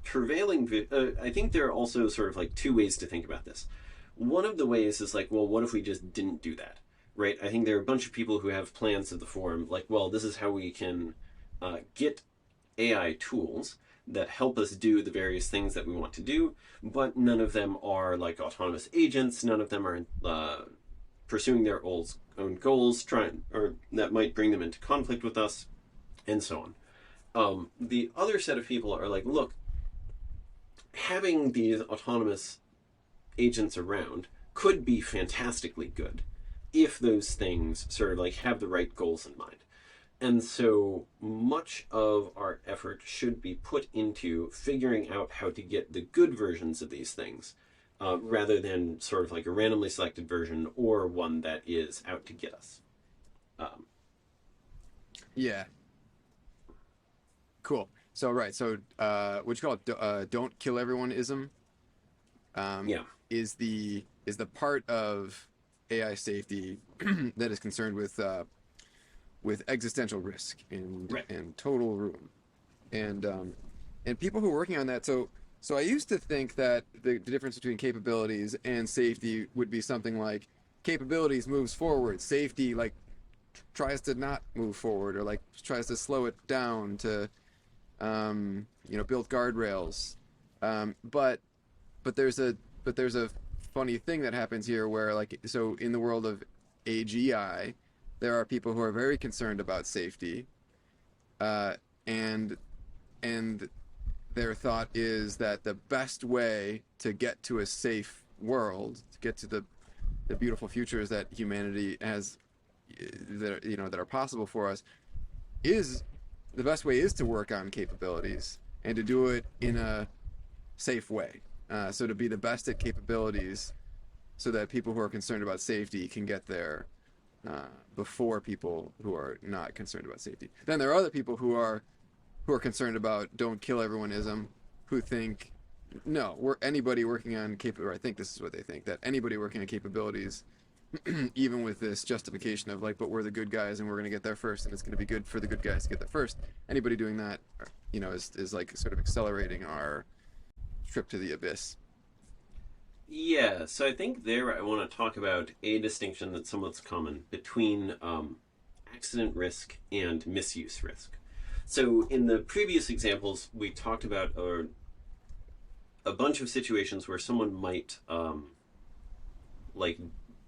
prevailing. I think there are also sort of like two ways to think about this. One of the ways is like, well, what if we just didn't do that, right? I think there are a bunch of people who have plans of the form like, well, this is how we can get AI tools that help us do the various things that we want to do, but none of them are like autonomous agents. None of them are pursuing their own goals, or that might bring them into conflict with us, and so on. The other set of people are like, look, having these autonomous agents around could be fantastically good if those things sort of like have the right goals in mind. And so much of our effort should be put into figuring out how to get the good versions of these things, rather than sort of like a randomly selected version or one that is out to get us. Yeah. Cool. So, right. So, what you call it, don't kill everyone-ism, is the part of AI safety that is concerned with existential risk and total ruin, and people who are working on that. So I used to think that the difference between capabilities and safety would be something like capabilities moves forward, safety like tries to not move forward, or like tries to slow it down to build guardrails. But there's a funny thing that happens here where, like, so in the world of AGI, there are people who are very concerned about safety, and their thought is that the best way to get to a safe world, to get to the beautiful futures that humanity has, that are possible for us, is the best way is to work on capabilities and to do it in a safe way. So to be the best at capabilities, so that people who are concerned about safety can get there before people who are not concerned about safety. Then there are other people who are concerned about don't kill everyoneism, who think no, anybody working on or I think this is what they think, that anybody working on capabilities, even with this justification of like, but we're the good guys and we're going to get there first, and it's going to be good for the good guys to get there first. Anybody doing that, is like sort of accelerating our trip to the abyss. Yeah, so I think there I want to talk about a distinction that's somewhat common between accident risk and misuse risk. So in the previous examples, we talked about a bunch of situations where someone might like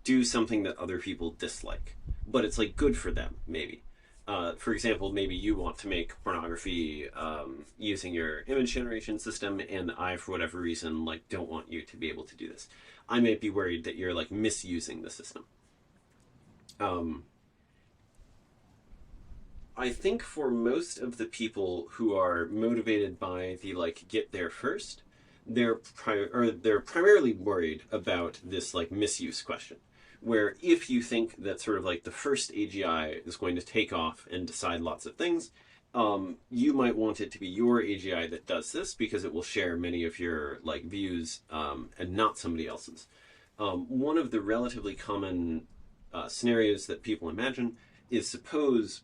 do something that other people dislike, but it's like good for them, maybe. For example, maybe you want to make pornography using your image generation system, and I, for whatever reason, like don't want you to be able to do this. I might be worried that you're like misusing the system. I think for most of the people who are motivated by the like get there first, they're primarily worried about this like misuse question. Where if you think that sort of like the first AGI is going to take off and decide lots of things, you might want it to be your AGI that does this because it will share many of your like views and not somebody else's. One of the relatively common scenarios that people imagine is suppose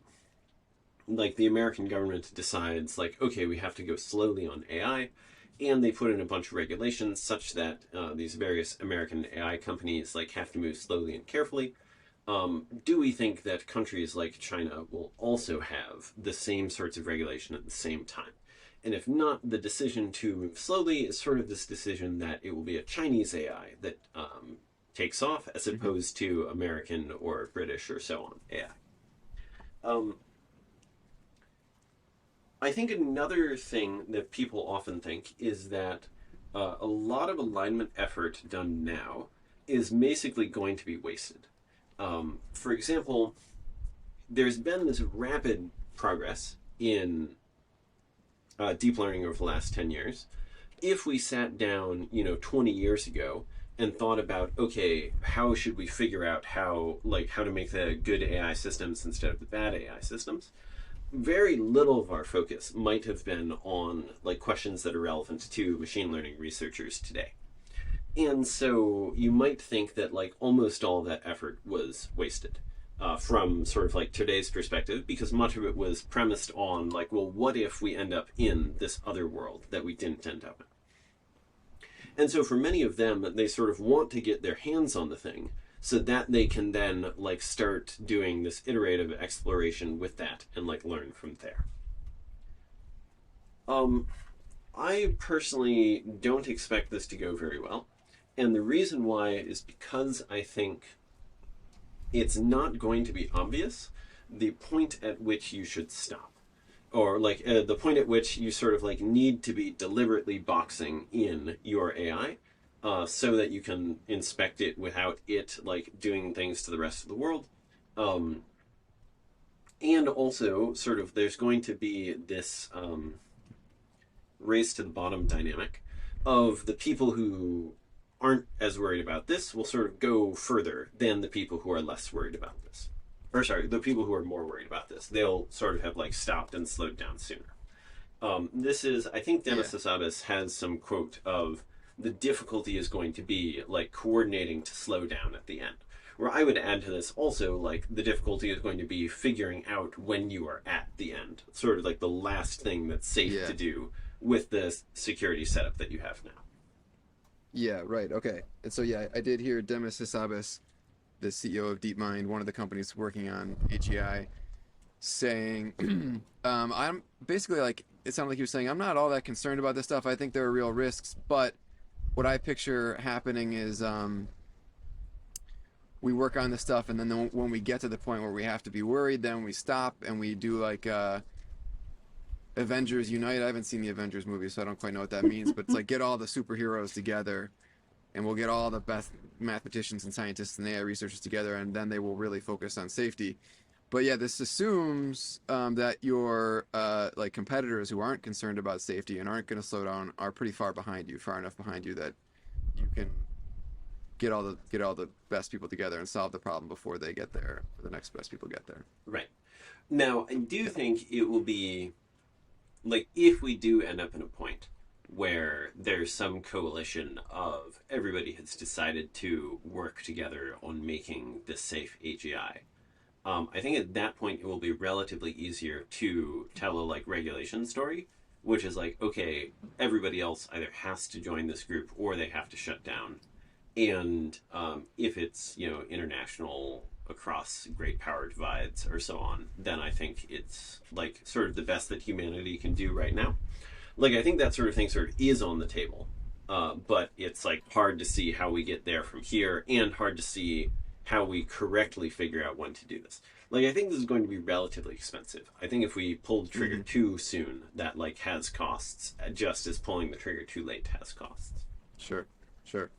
like the American government decides like, okay, we have to go slowly on AI, and they put in a bunch of regulations such that these various American AI companies like have to move slowly and carefully. Do we think that countries like China will also have the same sorts of regulation at the same time? And if not, the decision to move slowly is sort of this decision that it will be a Chinese AI that takes off as opposed to American or British or so on AI. I think another thing that people often think is that a lot of alignment effort done now is basically going to be wasted. For example, there's been this rapid progress in deep learning over the last 10 years. If we sat down, 20 years ago and thought about, okay, how should we figure out how to make the good AI systems instead of the bad AI systems, very little of our focus might have been on like questions that are relevant to machine learning researchers today. And so you might think that like almost all that effort was wasted from sort of like today's perspective, because much of it was premised on like, well, what if we end up in this other world that we didn't end up in? And so for many of them, they sort of want to get their hands on the thing so that they can then like start doing this iterative exploration with that and like learn from there. I personally don't expect this to go very well. And the reason why is because I think it's not going to be obvious the point at which you should stop. Or like the point at which you sort of like need to be deliberately boxing in your AI so that you can inspect it without it like doing things to the rest of the world. And also sort of there's going to be this race to the bottom dynamic of the people who aren't as worried about this will sort of go further than the people who are less worried about this. Or sorry, the people who are more worried about this. They'll sort of have like stopped and slowed down sooner. This is, I think Demis Hassabis has some quote of the difficulty is going to be like coordinating to slow down at the end. Where I would add to this also like the difficulty is going to be figuring out when you are at the end. Sort of like the last thing that's safe to do with the security setup that you have now. Yeah, right. Okay. And so, I did hear Demis Hassabis, the CEO of DeepMind, one of the companies working on AGI, saying, I'm basically like, it sounded like he was saying, I'm not all that concerned about this stuff. I think there are real risks. But what I picture happening is we work on this stuff, and then when we get to the point where we have to be worried, then we stop and we do like Avengers Unite. I haven't seen the Avengers movie, so I don't quite know what that means. But it's like get all the superheroes together, and we'll get all the best mathematicians and scientists and AI researchers together, and then they will really focus on safety. But yeah, this assumes that your like competitors who aren't concerned about safety and aren't going to slow down are pretty far behind you, far enough behind you that you can get all the best people together and solve the problem before they get there, or the next best people get there. Right. Now, I do think it will be like if we do end up in a point where there's some coalition of everybody has decided to work together on making this safe AGI. I think at that point it will be relatively easier to tell a like regulation story, which is like, okay, everybody else either has to join this group or they have to shut down. And if it's international across great power divides or so on, then I think it's like sort of the best that humanity can do right now. Like I think that sort of thing sort of is on the table, but it's like hard to see how we get there from here, and hard to see how we correctly figure out when to do this. Like I think this is going to be relatively expensive. I think if we pull the trigger too soon, that like has costs, just as pulling the trigger too late has costs. Sure, sure.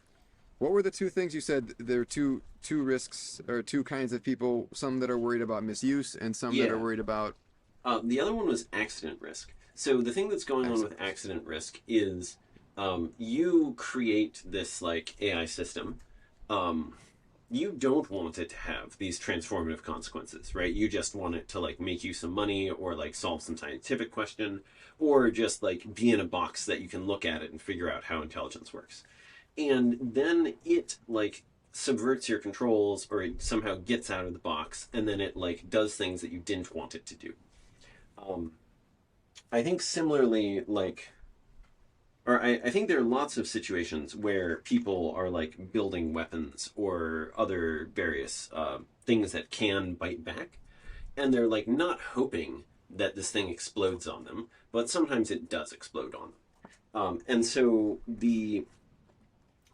What were the two things you said? There are two risks or two kinds of people. Some that are worried about misuse, and some that are worried about. The other one was accident risk. So the thing that's going on with accident risk is you create this like AI system. You don't want it to have these transformative consequences, right? You just want it to like make you some money or like solve some scientific question or just like be in a box that you can look at it and figure out how intelligence works. And then it like subverts your controls or it somehow gets out of the box and then it like does things that you didn't want it to do. I think similarly, like, or I think there are lots of situations where people are like building weapons or other various things that can bite back, and they're like not hoping that this thing explodes on them, but sometimes it does explode on them. And so the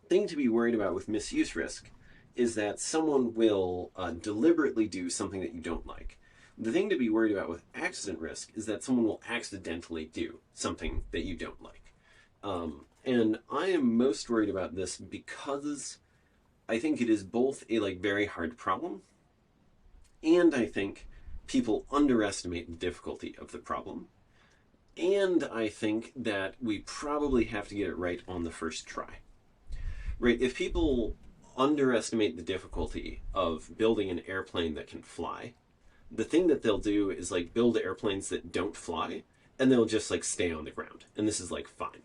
thing to be worried about with misuse risk is that someone will deliberately do something that you don't like. The thing to be worried about with accident risk is that someone will accidentally do something that you don't like. And I am most worried about this because I think it is both a like very hard problem, and I think people underestimate the difficulty of the problem, and I think that we probably have to get it right on the first try. Right? If people underestimate the difficulty of building an airplane that can fly, the thing that they'll do is like build airplanes that don't fly, and they'll just like stay on the ground, and this is like fine.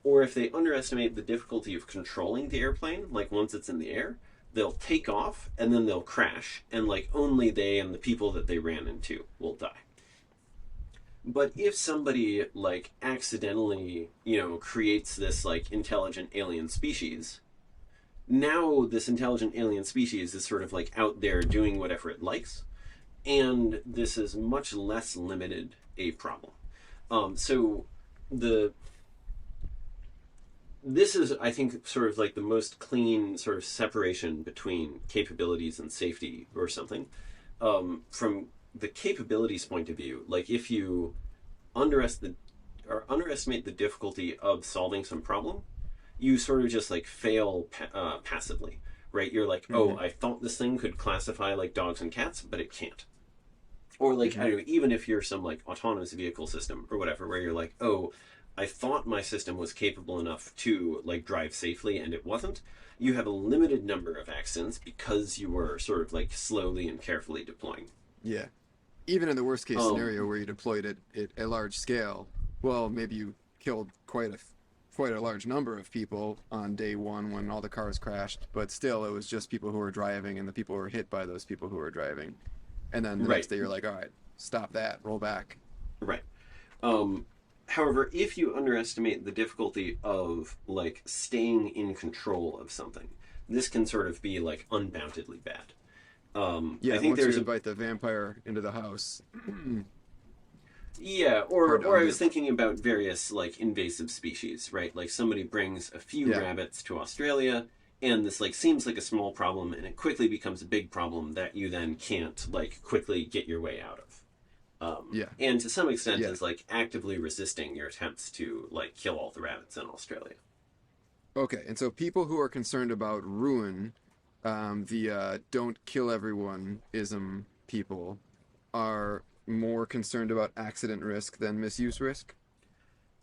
Or if they underestimate the difficulty of controlling the airplane, like once it's in the air, they'll take off and then they'll crash, and like only they and the people that they ran into will die. But if somebody like accidentally, creates this like intelligent alien species, now this intelligent alien species is sort of like out there doing whatever it likes, and this is much less limited a problem. So this is, I think, sort of like the most clean sort of separation between capabilities and safety or something. From the capabilities point of view, like if you underestimate the difficulty of solving some problem, you sort of just like fail passively, right? You're like, oh, I thought this thing could classify like dogs and cats, but it can't. Or like, I don't know, even if you're some like autonomous vehicle system or whatever, where you're like, oh, I thought my system was capable enough to like drive safely and it wasn't, you have a limited number of accidents because you were sort of like slowly and carefully deploying. Yeah. Even in the worst case scenario where you deployed it at a large scale, well, maybe you killed quite a large number of people on day one when all the cars crashed, but still it was just people who were driving and the people who were hit by those people who were driving. And then the next day you're like, all right, stop that, roll back. Right. However, if you underestimate the difficulty of like staying in control of something, this can sort of be like unboundedly bad. I think once you invite the vampire into the house. Yeah, or I was thinking about various like invasive species, right? Like somebody brings a few rabbits to Australia, and this like seems like a small problem, and it quickly becomes a big problem that you then can't like quickly get your way out of. And to some extent is like actively resisting your attempts to like kill all the rabbits in Australia. Okay, and so people who are concerned about ruin, the don't kill everyone ism people, are more concerned about accident risk than misuse risk?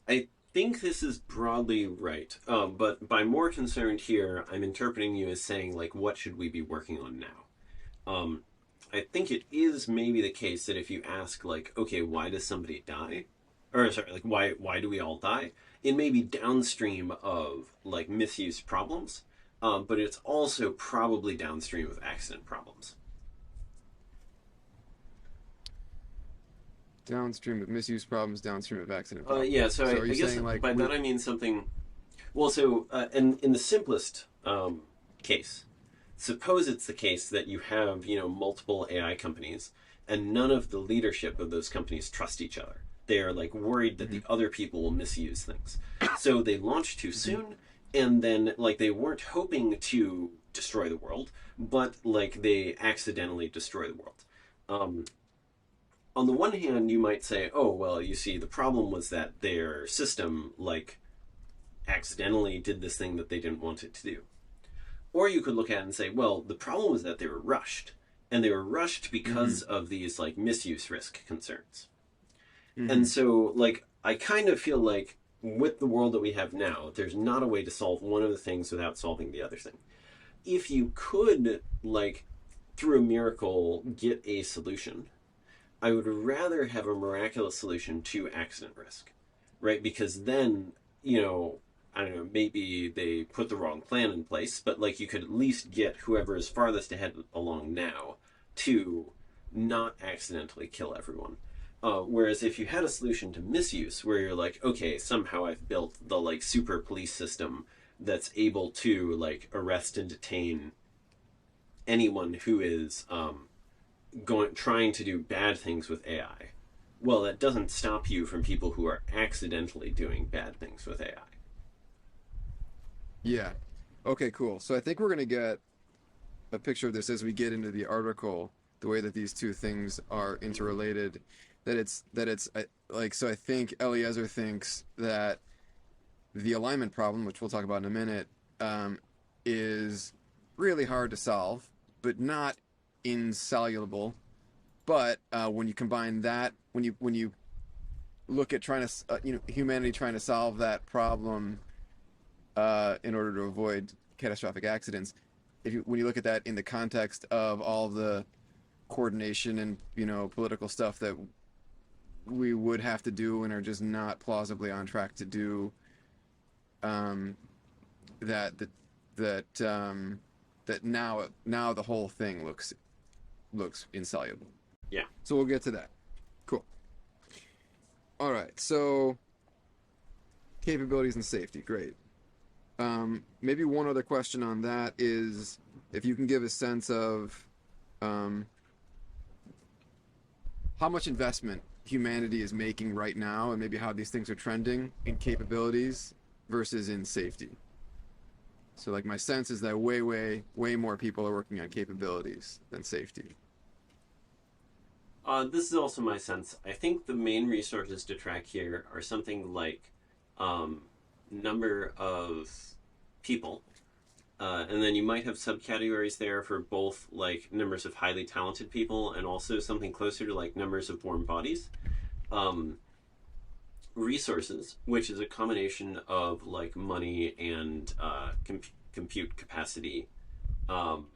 I think this is broadly right, but by more concerned here, I'm interpreting you as saying, like, what should we be working on now? Um, I think it is maybe the case that if you ask, like, okay, why does somebody die? Or, sorry, like, why do we all die? It may be downstream of, like, misuse problems, but it's also probably downstream of accident problems. Downstream of misuse problems, downstream of accident problems. Yeah, so So are I you guess saying like by we? that I mean something. Well, so in the simplest case, suppose it's the case that you have multiple AI companies, and none of the leadership of those companies trust each other. They are like worried that Mhm, the other people will misuse things, so they launch too mhm, soon, and then like they weren't hoping to destroy the world, but like they accidentally destroy the world. Um, on the one hand, you might say, oh, well, you see, the problem was that their system, like, accidentally did this thing that they didn't want it to do. Or you could look at it and say, well, the problem was that they were rushed. And they were rushed because mhm, of these, like, misuse risk concerns. And mhm. so, like, I kind of feel like with the world that we have now, there's not a way to solve one of the things without solving the other thing. If you could, like, through a miracle, get a solution, I would rather have a miraculous solution to accident risk, right? Because then, I don't know, maybe they put the wrong plan in place, but like you could at least get whoever is farthest ahead along now to not accidentally kill everyone. Whereas if you had a solution to misuse, where you're like, okay, somehow I've built the like super police system that's able to like arrest and detain anyone who is going trying to do bad things with AI. Well, that doesn't stop you from people who are accidentally doing bad things with AI. Yeah. Okay, cool. So I think we're gonna get a picture of this as we get into the article, the way that these two things are interrelated. Like so. I think Eliezer thinks that the alignment problem, which we'll talk about in a minute, um, is really hard to solve, but not insoluble. But when you combine that, when you look at trying to humanity trying to solve that problem in order to avoid catastrophic accidents, if you when you look at that in the context of all the coordination and political stuff that we would have to do and are just not plausibly on track to do, um, that that that now the whole thing looks insoluble. Yeah. So we'll get to that. Cool. All right. So capabilities and safety, great. Maybe one other question on that is if you can give a sense of um, how much investment humanity is making right now, and maybe how these things are trending in capabilities versus in safety. So, like, my sense is that way more people are working on capabilities than safety. This is also my sense. I think the main resources to track here are something like um, number of people, and then you might have subcategories there for both like numbers of highly talented people and also something closer to like numbers of warm bodies. Um, Resources, which is a combination of like money and compute capacity. Um,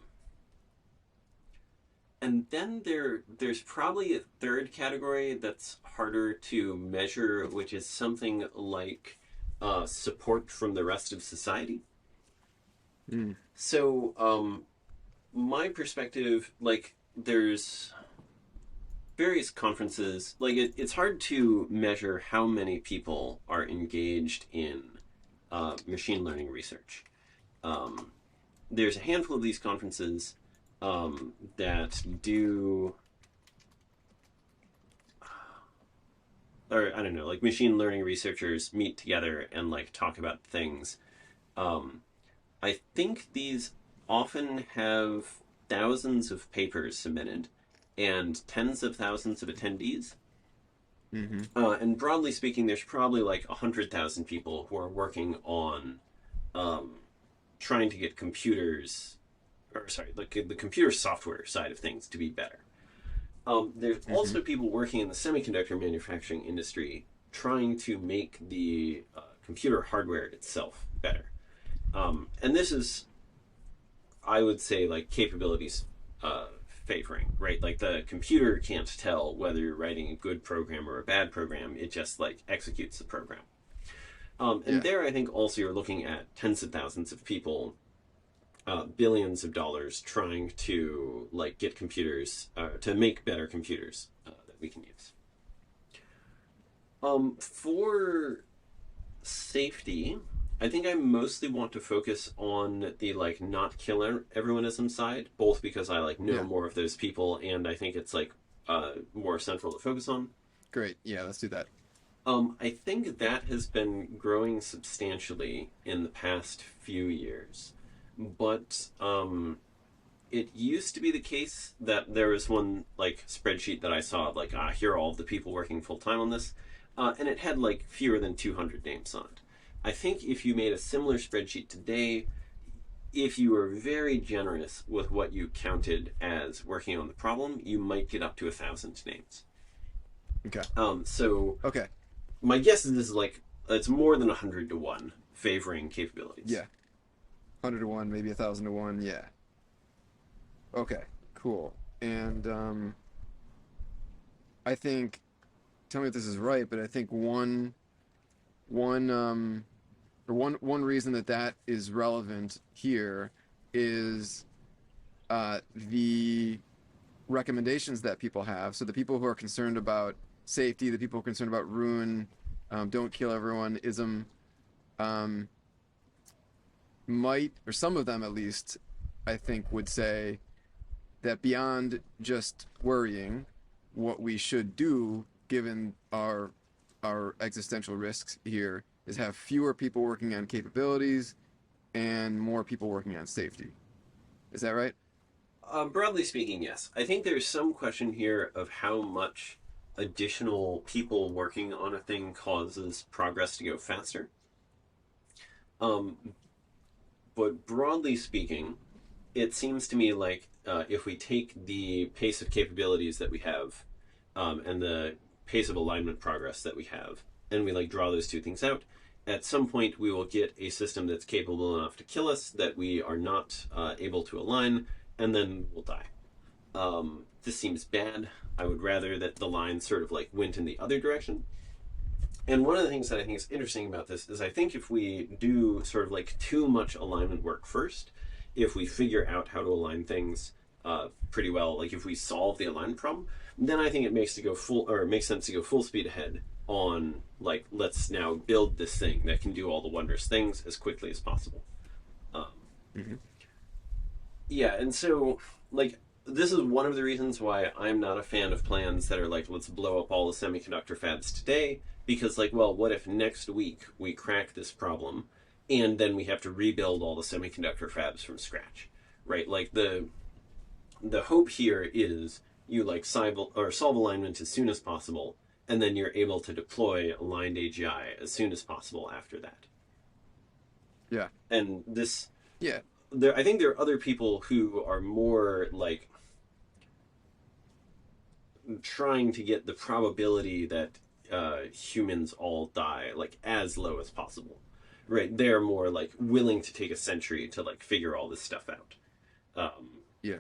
and then there's probably a third category that's harder to measure, which is something like support from the rest of society. Mm. So, my perspective, like, there's various conferences. Like, it's hard to measure how many people are engaged in machine learning research. Um, there's a handful of these conferences that do, or I don't know, like machine learning researchers meet together and like talk about things. Um, I think these often have thousands of papers submitted and tens of thousands of attendees. Mm-hmm. And broadly speaking, there's probably like 100,000 people who are working on um, trying to get computers, or sorry, like the computer software side of things to be better. There's Mm-hmm. also people working in the semiconductor manufacturing industry trying to make the computer hardware itself better. And this is, I would say, like capabilities favoring, right? Like the computer can't tell whether you're writing a good program or a bad program. It just like executes the program. And Yeah. there, I think also you're looking at tens of thousands of people, billions of dollars trying to like get computers to make better computers that we can use. For safety, I think I mostly want to focus on the like not kill everyoneism side, both because I like know Yeah. more of those people and I think it's like more central to focus on. Great. Yeah, let's do that. I think that has been growing substantially in the past few years, but it used to be the case that there was one like spreadsheet that I saw like here are all the people working full time on this, and it had like fewer than 200 names on it. I think if you made a similar spreadsheet today, if you were very generous with what you counted as working on the problem, you might get up to 1,000 names. Okay. So Okay. my guess is this is like it's more than 100 to 1 favoring capabilities. Yeah. 100 to 1, maybe 1,000 to 1. Yeah. Okay. Cool. And I think, tell me if this is right, but I think one or one reason that that is relevant here is the recommendations that people have. So the people who are concerned about safety, the people who are concerned about ruin, don't kill everyone ism, um, might, or some of them at least, I think would say that beyond just worrying, what we should do, given our existential risks here, is have fewer people working on capabilities and more people working on safety. Is that right? Broadly speaking, yes. I think there's some question here of how much additional people working on a thing causes progress to go faster. Um, but broadly speaking, it seems to me like if we take the pace of capabilities that we have and the pace of alignment progress that we have, and we like draw those two things out, at some point we will get a system that's capable enough to kill us that we are not able to align, and then we'll die. This seems bad. I would rather that the line sort of like went in the other direction. And one of the things that I think is interesting about this is I think if we do sort of like too much alignment work first, if we figure out how to align things pretty well, like if we solve the alignment problem, then I think it makes to go full or it makes sense to go full speed ahead on like let's now build this thing that can do all the wondrous things as quickly as possible. Um, Mm-hmm. yeah, and so like this is one of the reasons why I'm not a fan of plans that are like let's blow up all the semiconductor fabs today because like well what if next week we crack this problem and then we have to rebuild all the semiconductor fabs from scratch, right? Like the hope here is you like solve alignment as soon as possible and then you're able to deploy aligned AGI as soon as possible after that. Yeah. And this Yeah. I think there are other people who are more like trying to get the probability that humans all die like as low as possible. Right? They're more like willing to take a century to like figure all this stuff out. Yeah.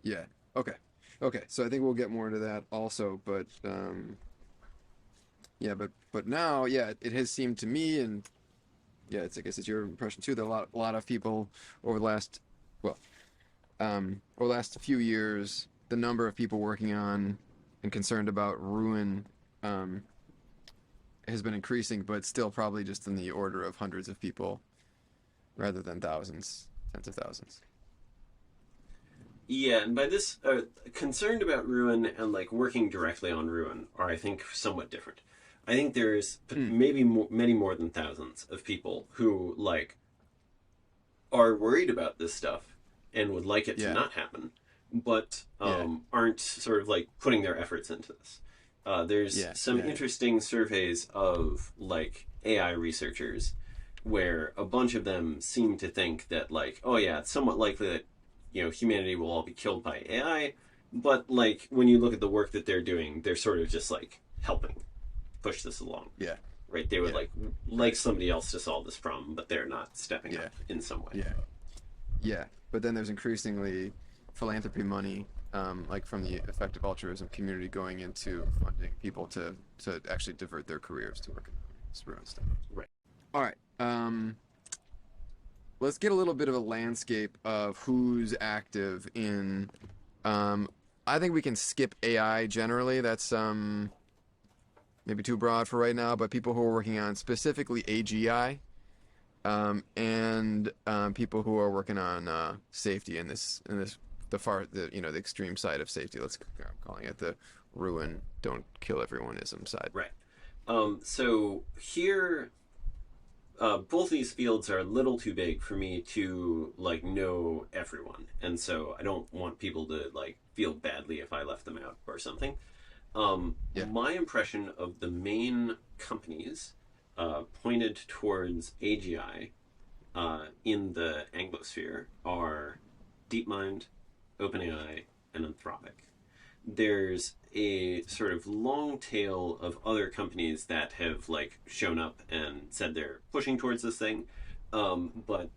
Yeah. Okay. Okay. So I think we'll get more into that also, but yeah, but now, yeah, it has seemed to me, and yeah, I guess it's your impression too, that a lot of people over the last, well, over the last few years, the number of people working on and concerned about ruin has been increasing, but still probably just in the order of hundreds of people rather than thousands, tens of thousands. Yeah, and by this, concerned about Ruin and like working directly on Ruin are, I think, somewhat different. I think there's Mm, maybe many more than thousands of people who like are worried about this stuff and would like it to yeah, not happen, but yeah, aren't sort of like putting their efforts into this. There's yeah, some yeah, interesting surveys of like AI researchers where a bunch of them seem to think that like, oh yeah, it's somewhat likely that humanity will all be killed by AI, But like when you look at the work that they're doing, they're sort of just like helping push this along, Yeah. right? They would Yeah. like somebody else to solve this problem, but they're not stepping Yeah. up in some way. Yeah. Yeah. But then there's increasingly philanthropy money, like from the effective altruism community going into funding people to actually divert their careers to work in this ruin stuff. Right. All right. Let's get a little bit of a landscape of who's active in. Um, I think we can skip AI generally. That's maybe too broad for right now, but people who are working on specifically AGI, and people who are working on safety in this the extreme side of safety. I'm calling it the ruin, don't kill everyoneism side. Right. So here, both these fields are a little too big for me to like know everyone, and so I don't want people to like feel badly if I left them out or something. Yeah. My impression of the main companies pointed towards AGI in the Anglosphere are DeepMind, OpenAI, and Anthropic. There's a sort of long tail of other companies that have like shown up and said they're pushing towards this thing, but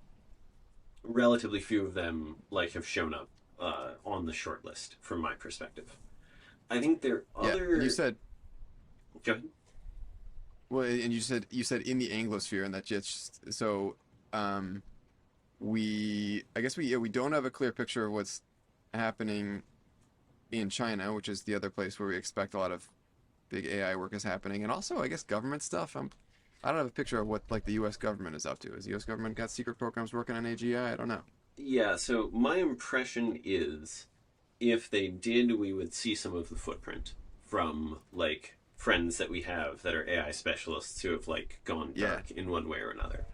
relatively few of them like have shown up on the short list from my perspective. I think there are Yeah. other. And you said Go ahead. well, and you said in the Anglosphere, and that just so we I guess we don't have a clear picture of what's happening in China, which is the other place where we expect a lot of big AI work is happening, and also I guess government stuff. I don't have a picture of what like the U.S. government is up to. Has the U.S. government got secret programs working on AGI? I don't know. Yeah, so my impression is if they did, we would see some of the footprint from like friends that we have that are AI specialists who have like gone Yeah, dark in one way or another.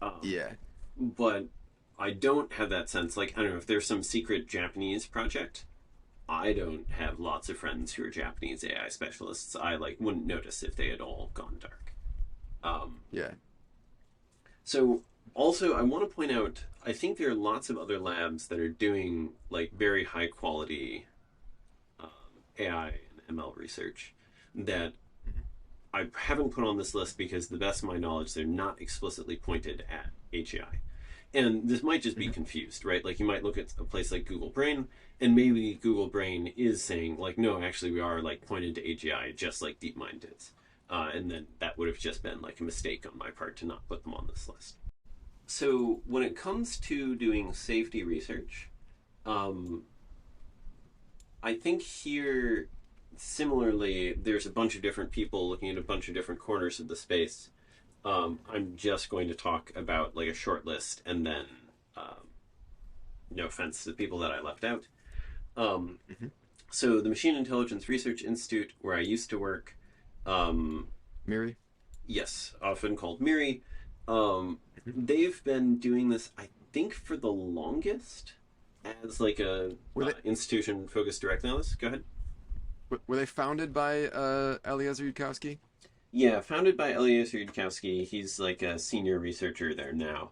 Um, yeah, but I don't have that sense. Like, I don't know if there's some secret Japanese project. I don't have lots of friends who are Japanese AI specialists. I like wouldn't notice if they had all gone dark. Um, yeah, So also, I want to point out, I think there are lots of other labs that are doing like very high quality um, AI and ML research that mhm, I haven't put on this list because, to the best of my knowledge, they're not explicitly pointed at AGI. And this might just be mhm. confused, right? Like you might look at a place like Google Brain, and maybe Google Brain is saying like, no, actually, we are like pointed to AGI just like DeepMind is. And then that would have just been like a mistake on my part to not put them on this list. So when it comes to doing safety research, um, I think here similarly, there's a bunch of different people looking at a bunch of different corners of the space. I'm just going to talk about like a short list, and then no offense to the people that I left out. Um, Mhm. so the Machine Intelligence Research Institute, where I used to work, um, Miri. yes, often called MIRI, um, Mhm. they've been doing this, I think, for the longest as like a Were they institution focused directly on this. Go ahead. were they founded by Eliezer Yudkowsky? Yeah, founded by Eliezer Yudkowsky. He's like a senior researcher there now.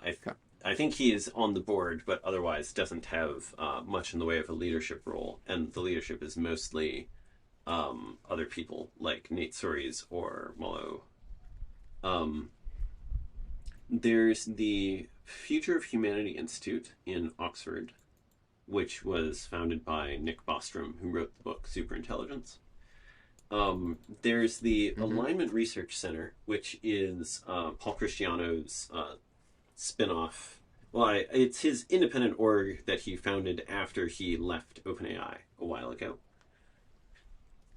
Okay. I think he is on the board, but otherwise doesn't have much in the way of a leadership role. And the leadership is mostly other people like Nate Sories or Molo. Um, there's the Future of Humanity Institute in Oxford, which was founded by Nick Bostrom, who wrote the book Superintelligence. There's the Mm-hmm. Alignment Research Center, which is Paul Christiano's spin-off. Well, it's his independent org that he founded after he left OpenAI a while ago.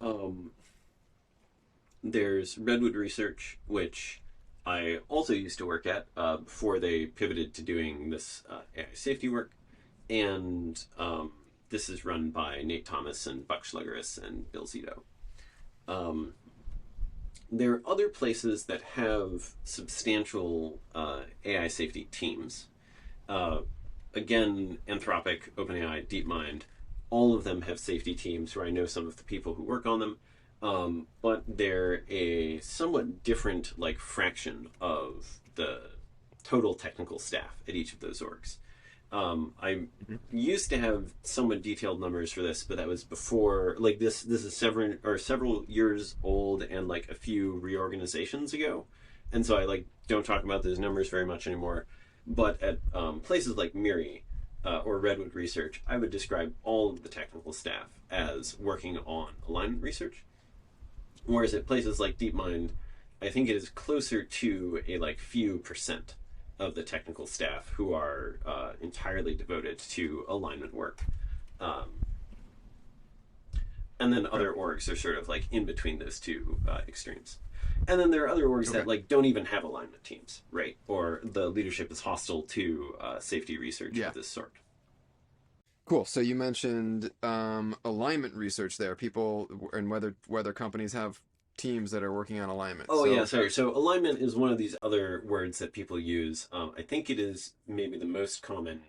Um, there's Redwood Research, which I also used to work at before they pivoted to doing this AI safety work. And this is run by Nate Thomas and Buck Schlegeris and Bill Zito. Um, there are other places that have substantial AI safety teams. Uh, Again, Anthropic, OpenAI, DeepMind, all of them have safety teams where I know some of the people who work on them. But they're a somewhat different like fraction of the total technical staff at each of those orgs. I Mhm. used to have somewhat detailed numbers for this, but that was before, like this is several years old and like a few reorganizations ago, and so I like don't talk about those numbers very much anymore. But at places like Miri or Redwood Research, I would describe all of the technical staff as working on alignment research. Whereas at places like DeepMind, I think it is closer to a like few percent of the technical staff who are entirely devoted to alignment work. Um, and then Okay. other orgs are sort of like in between those two extremes. And then there are other orgs Okay. that like don't even have alignment teams, right? Or the leadership is hostile to safety research Yeah. of this sort. Cool. So you mentioned alignment research there, people and whether companies have teams that are working on alignment. Oh yeah, So sorry. So alignment is one of these other words that people use. I think it is maybe the most common.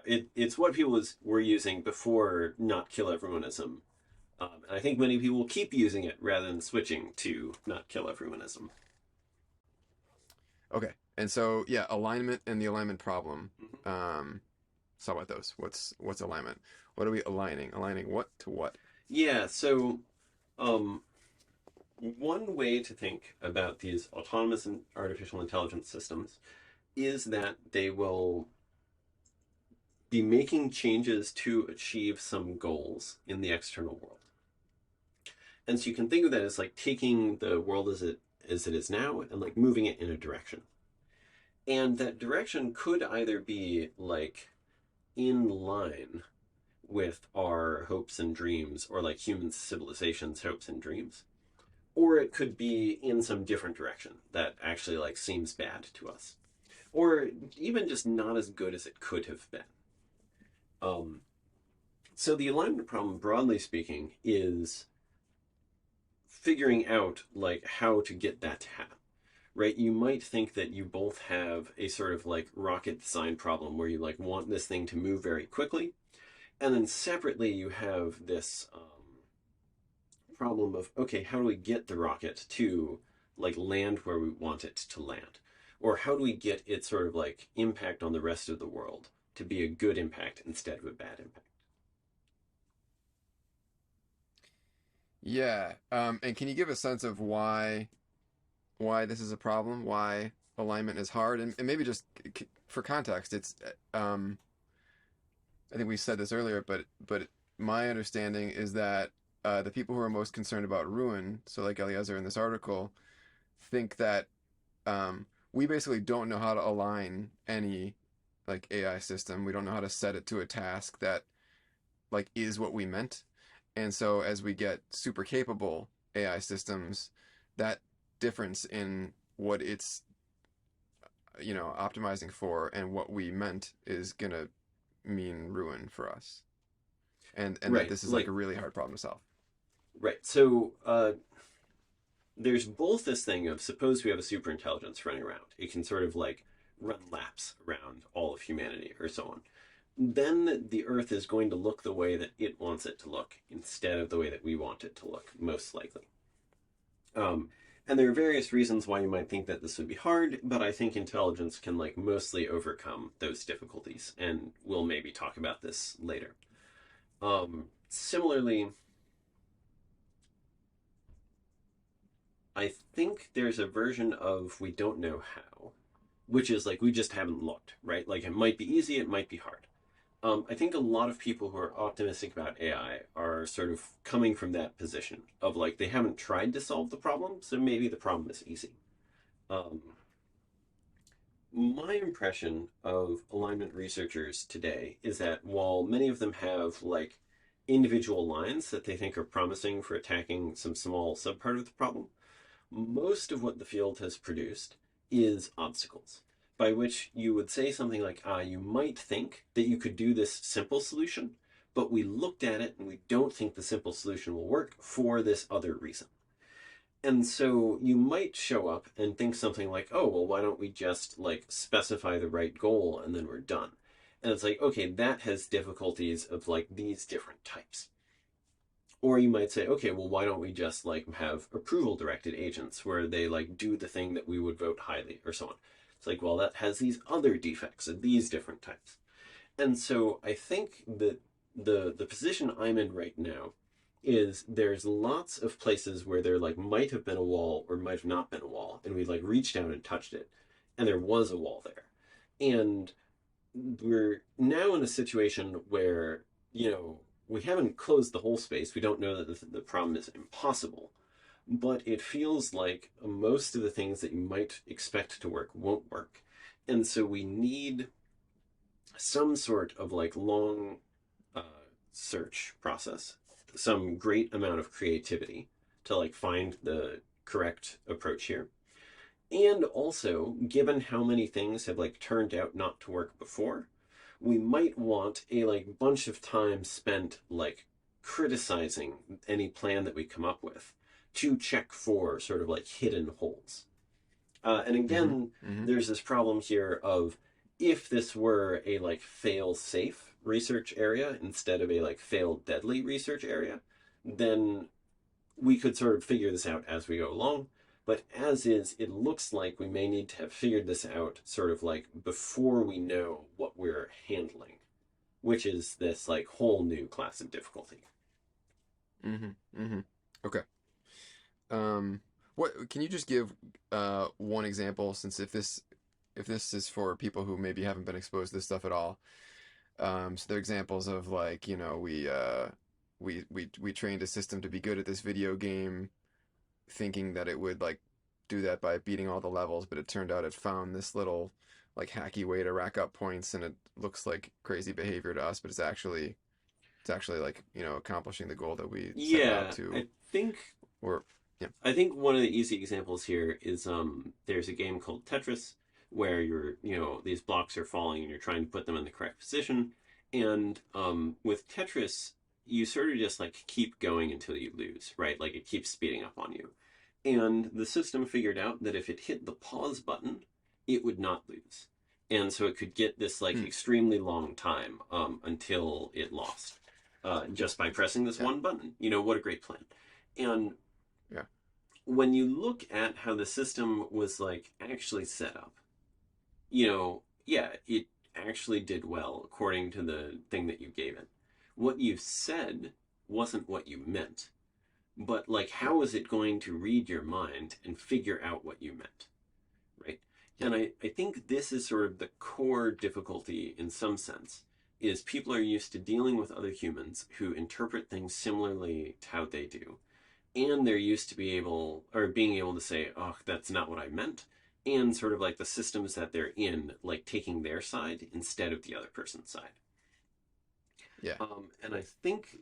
It's what were using before not kill everyoneism, and I think many people keep using it rather than switching to not kill everyoneism. okay. And so yeah, alignment and the alignment problem. Mhm. Um, so about those. What's alignment? What are we aligning? Aligning what to what? Yeah. So um, one way to think about these autonomous and artificial intelligence systems is that they will be making changes to achieve some goals in the external world. And so you can think of that as like taking the world as it is now and like moving it in a direction. And that direction could either be like in line with our hopes and dreams or like human civilization's hopes and dreams. Or it could be in some different direction that actually like seems bad to us. Or even just not as good as it could have been. Um, so the alignment problem, broadly speaking, is figuring out like how to get that to happen, right? You might think that you both have a sort of like rocket design problem where you like want this thing to move very quickly, and then separately you have this problem of okay, how do we get the rocket to like land where we want it to land, or how do we get its sort of like impact on the rest of the world to be a good impact instead of a bad impact. Yeah. And can you give a sense of why this is a problem? Why alignment is hard? And maybe just for context, it's I think we said this earlier, but my understanding is that the people who are most concerned about ruin, so like Eliezer in this article, think that we basically don't know how to align any like AI system. We don't know how to set it to a task that like is what we meant. And so as we get super capable AI systems, that difference in what it's optimizing for and what we meant is gonna mean ruin for us. And that Right, this is like like a really hard problem to solve. right. So there's both this thing of suppose we have a super intelligence running around. It can sort of like run laps around all of humanity or so on. Then the Earth is going to look the way that it wants it to look instead of the way that we want it to look, most likely. Um, and there are various reasons why you might think that this would be hard, but I think intelligence can like mostly overcome those difficulties, and we'll maybe talk about this later. Similarly, I think there's a version of we don't know how, which is like we just haven't looked, right? Like it might be easy, it might be hard. I think a lot of people who are optimistic about AI are sort of coming from that position of like they haven't tried to solve the problem, so maybe the problem is easy. Um, my impression of alignment researchers today is that while many of them have like individual lines that they think are promising for attacking some small subpart of the problem, most of what the field has produced is obstacles, by which you would say something like, you might think that you could do this simple solution, but we looked at it and we don't think the simple solution will work for this other reason. And so you might show up and think something like, oh, well, why don't we just like specify the right goal and then we're done? And it's like, okay, that has difficulties of like these different types. Or you might say, okay, well, why don't we just like have approval directed agents where they like do the thing that we would vote highly or so on. It's like, well, that has these other defects of these different types. And so I think that the position I'm in right now is there's lots of places where there like might have been a wall or might have not been a wall, and we like reached out and touched it, and there was a wall there. And we're now in a situation where, we haven't closed the whole space. We don't know that the problem is impossible, but it feels like most of the things that you might expect to work won't work. And so we need some sort of like long uh, search process, some great amount of creativity to like find the correct approach here. And also, given how many things have like turned out not to work before, we might want a like bunch of time spent like criticizing any plan that we come up with to check for sort of like hidden holes. And Mm-hmm. again, Mm-hmm. there's this problem here of if this were a like fail safe research area instead of a like fail deadly research area, then we could sort of figure this out as we go along. But as is, it looks like we may need to have figured this out sort of like before we know what we're handling, which is this like whole new class of difficulty. Mm-hmm. Mm-hmm. Okay. What can you just give one example, since if this is for people who maybe haven't been exposed to this stuff at all. So they're examples of like, we trained a system to be good at this video game, thinking that it would like do that by beating all the levels, but it turned out it found this little like hacky way to rack up points, and it looks like crazy behavior to us, but it's actually like, accomplishing the goal that we set it out Yeah, to. think Or yeah. I think one of the easy examples here is there's a game called Tetris where these blocks are falling and you're trying to put them in the correct position. And with Tetris, you sort of just like keep going until you lose, right? Like it keeps speeding up on you. And the system figured out that if it hit the pause button, it would not lose. And so it could get this like Hmm. extremely long time until it lost just by pressing this Yeah. one button. What a great plan. And Yeah. when you look at how the system was like actually set up, yeah, it actually did well according to the thing that you gave it. What you said wasn't what you meant, but like, Yeah. how is it going to read your mind and figure out what you meant, right? Yeah. And I think this is sort of the core difficulty in some sense, is people are used to dealing with other humans who interpret things similarly to how they do, and they're used to being able to say, oh, that's not what I meant, and sort of like the systems that they're in like taking their side instead of the other person's side. Yeah. And I think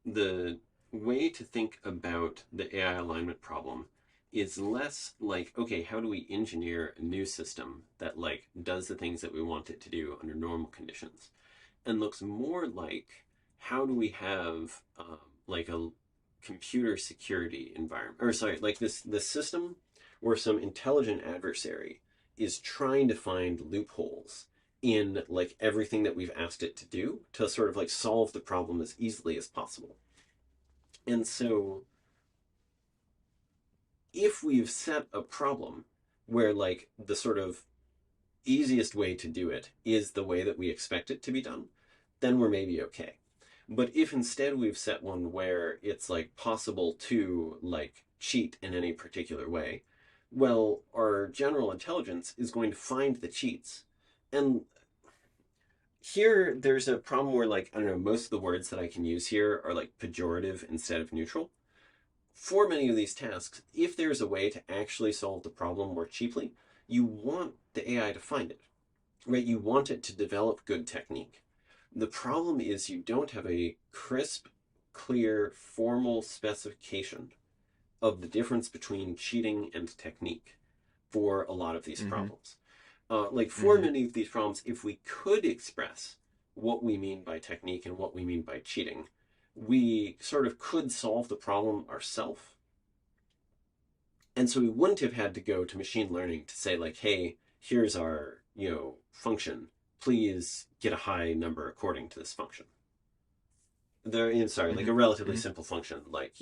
the way to think about the AI alignment problem is less like, okay, how do we engineer a new system that like does the things that we want it to do under normal conditions, and looks more like, how do we have like a computer security environment, or sorry, like this system where some intelligent adversary is trying to find loopholes in like everything that we've asked it to do to sort of like solve the problem as easily as possible. And so if we've set a problem where like the sort of easiest way to do it is the way that we expect it to be done, then we're maybe okay. But if instead we've set one where it's like possible to like cheat in any particular way, well, our general intelligence is going to find the cheats. And here there's a problem where like, I don't know, most of the words that I can use here are like pejorative instead of neutral. For many of these tasks, if there's a way to actually solve the problem more cheaply, you want the AI to find it, right? You want it to develop good technique. The problem is you don't have a crisp, clear, formal specification of the difference between cheating and technique for a lot of these Mm-hmm. problems. Like for Mm-hmm. many of these problems, if we could express what we mean by technique and what we mean by cheating, we sort of could solve the problem ourselves. And so we wouldn't have had to go to machine learning to say like, hey, here's our, function. Please get a high number according to this function. Like Mm-hmm. a relatively Mm-hmm. simple function, like,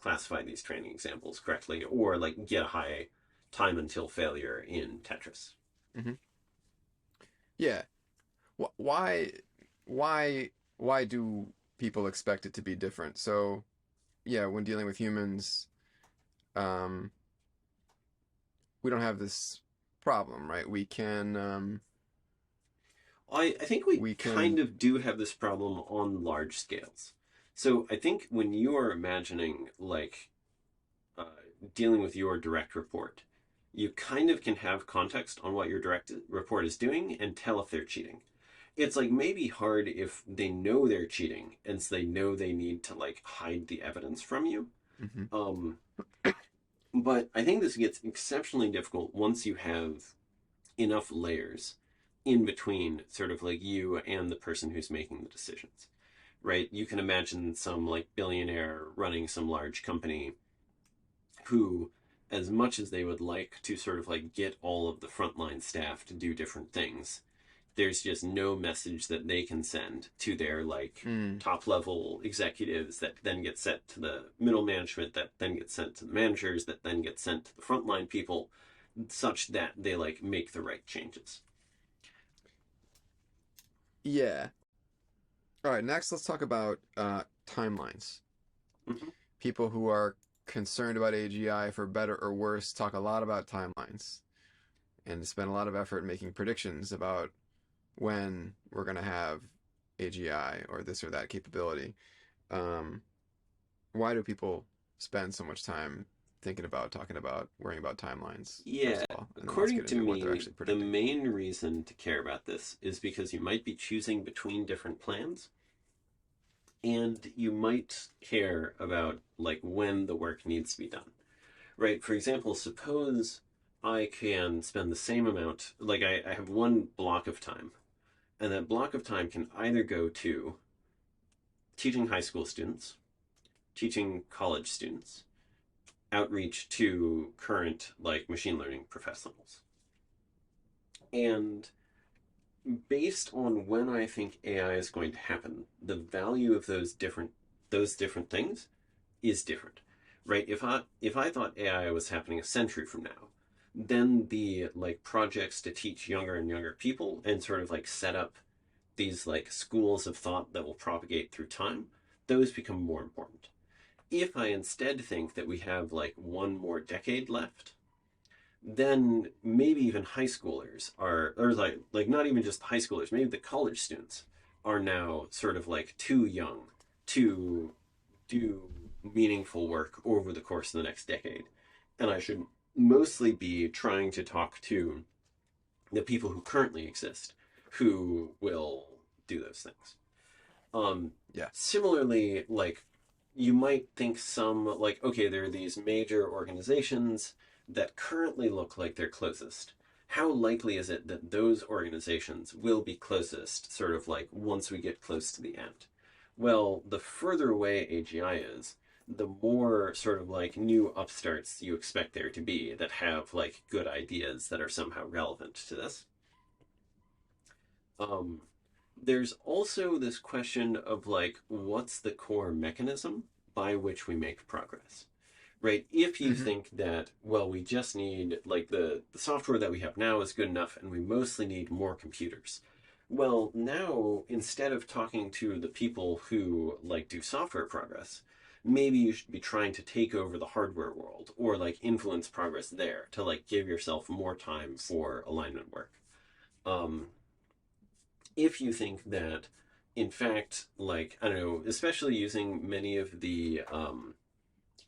classify these training examples correctly, or like get a high time until failure in Tetris. Mm-hmm. Yeah. why why why do people expect it to be different? So yeah, when dealing with humans, um, we don't have this problem, right? I think we We kind can of do have this problem on large scales. So I think when you are imagining uh, dealing with your direct report, you kind of can have context on what your direct report is doing and tell if they're cheating. It's like maybe hard if they know they're cheating and so they know they need to like hide the evidence from you. mhm. Um, but I think this gets exceptionally difficult once you have enough layers in between sort of like you and the person who's making the decisions, right? You can imagine some like billionaire running some large company who, as much as they would like to sort of like get all of the frontline staff to do different things, there's just no message that they can send to their like Mm. top level executives that then get sent to the middle management that then gets sent to the managers that then get sent to the frontline people such that they like make the right changes. Yeah. All right, next let's talk about timelines. Mm-hmm. People who are concerned about AGI, for better or worse, talk a lot about timelines and spend a lot of effort making predictions about when we're going to have AGI or this or that capability. Um, why do people spend so much time thinking about, talking about, worrying about timelines, first Yeah, of all? And then let's according get to into what they're me, actually the predicting. main reason to care about this is because you might be choosing between different plans and you might care about like when the work needs to be done. Right? For example, suppose I can spend the same amount, like I have one block of time, and that block of time can either go to teaching high school students, teaching college students, outreach to current like machine learning professionals. And based on when I think AI is going to happen, the value of those different things is different. Right? If I thought AI was happening a century from now, then the like projects to teach younger and younger people and sort of like set up these like schools of thought that will propagate through time, those become more important. If I instead think that we have like one more decade left, then maybe even high schoolers are, or like not even just high schoolers, maybe the college students are now sort of like too young to do meaningful work over the course of the next decade. And I should mostly be trying to talk to the people who currently exist who will do those things. Um, Yeah. Similarly, like you might think some like okay, there are these major organizations that currently look like they're closest. How likely is it that those organizations will be closest, sort of like once we get close to the end? Well, the further away AGI is, the more sort of like new upstarts you expect there to be that have like good ideas that are somehow relevant to this. Um, there's also this question of like, what's the core mechanism by which we make progress? Right? If you Hmm. think that, well, we just need, like, the software that we have now is good enough and we mostly need more computers. Well, now, instead of talking to the people who, like, do software progress, maybe you should be trying to take over the hardware world or, like, influence progress there to, like, give yourself more time for alignment work. Um, if you think that, in fact, like, I don't know, especially using many of the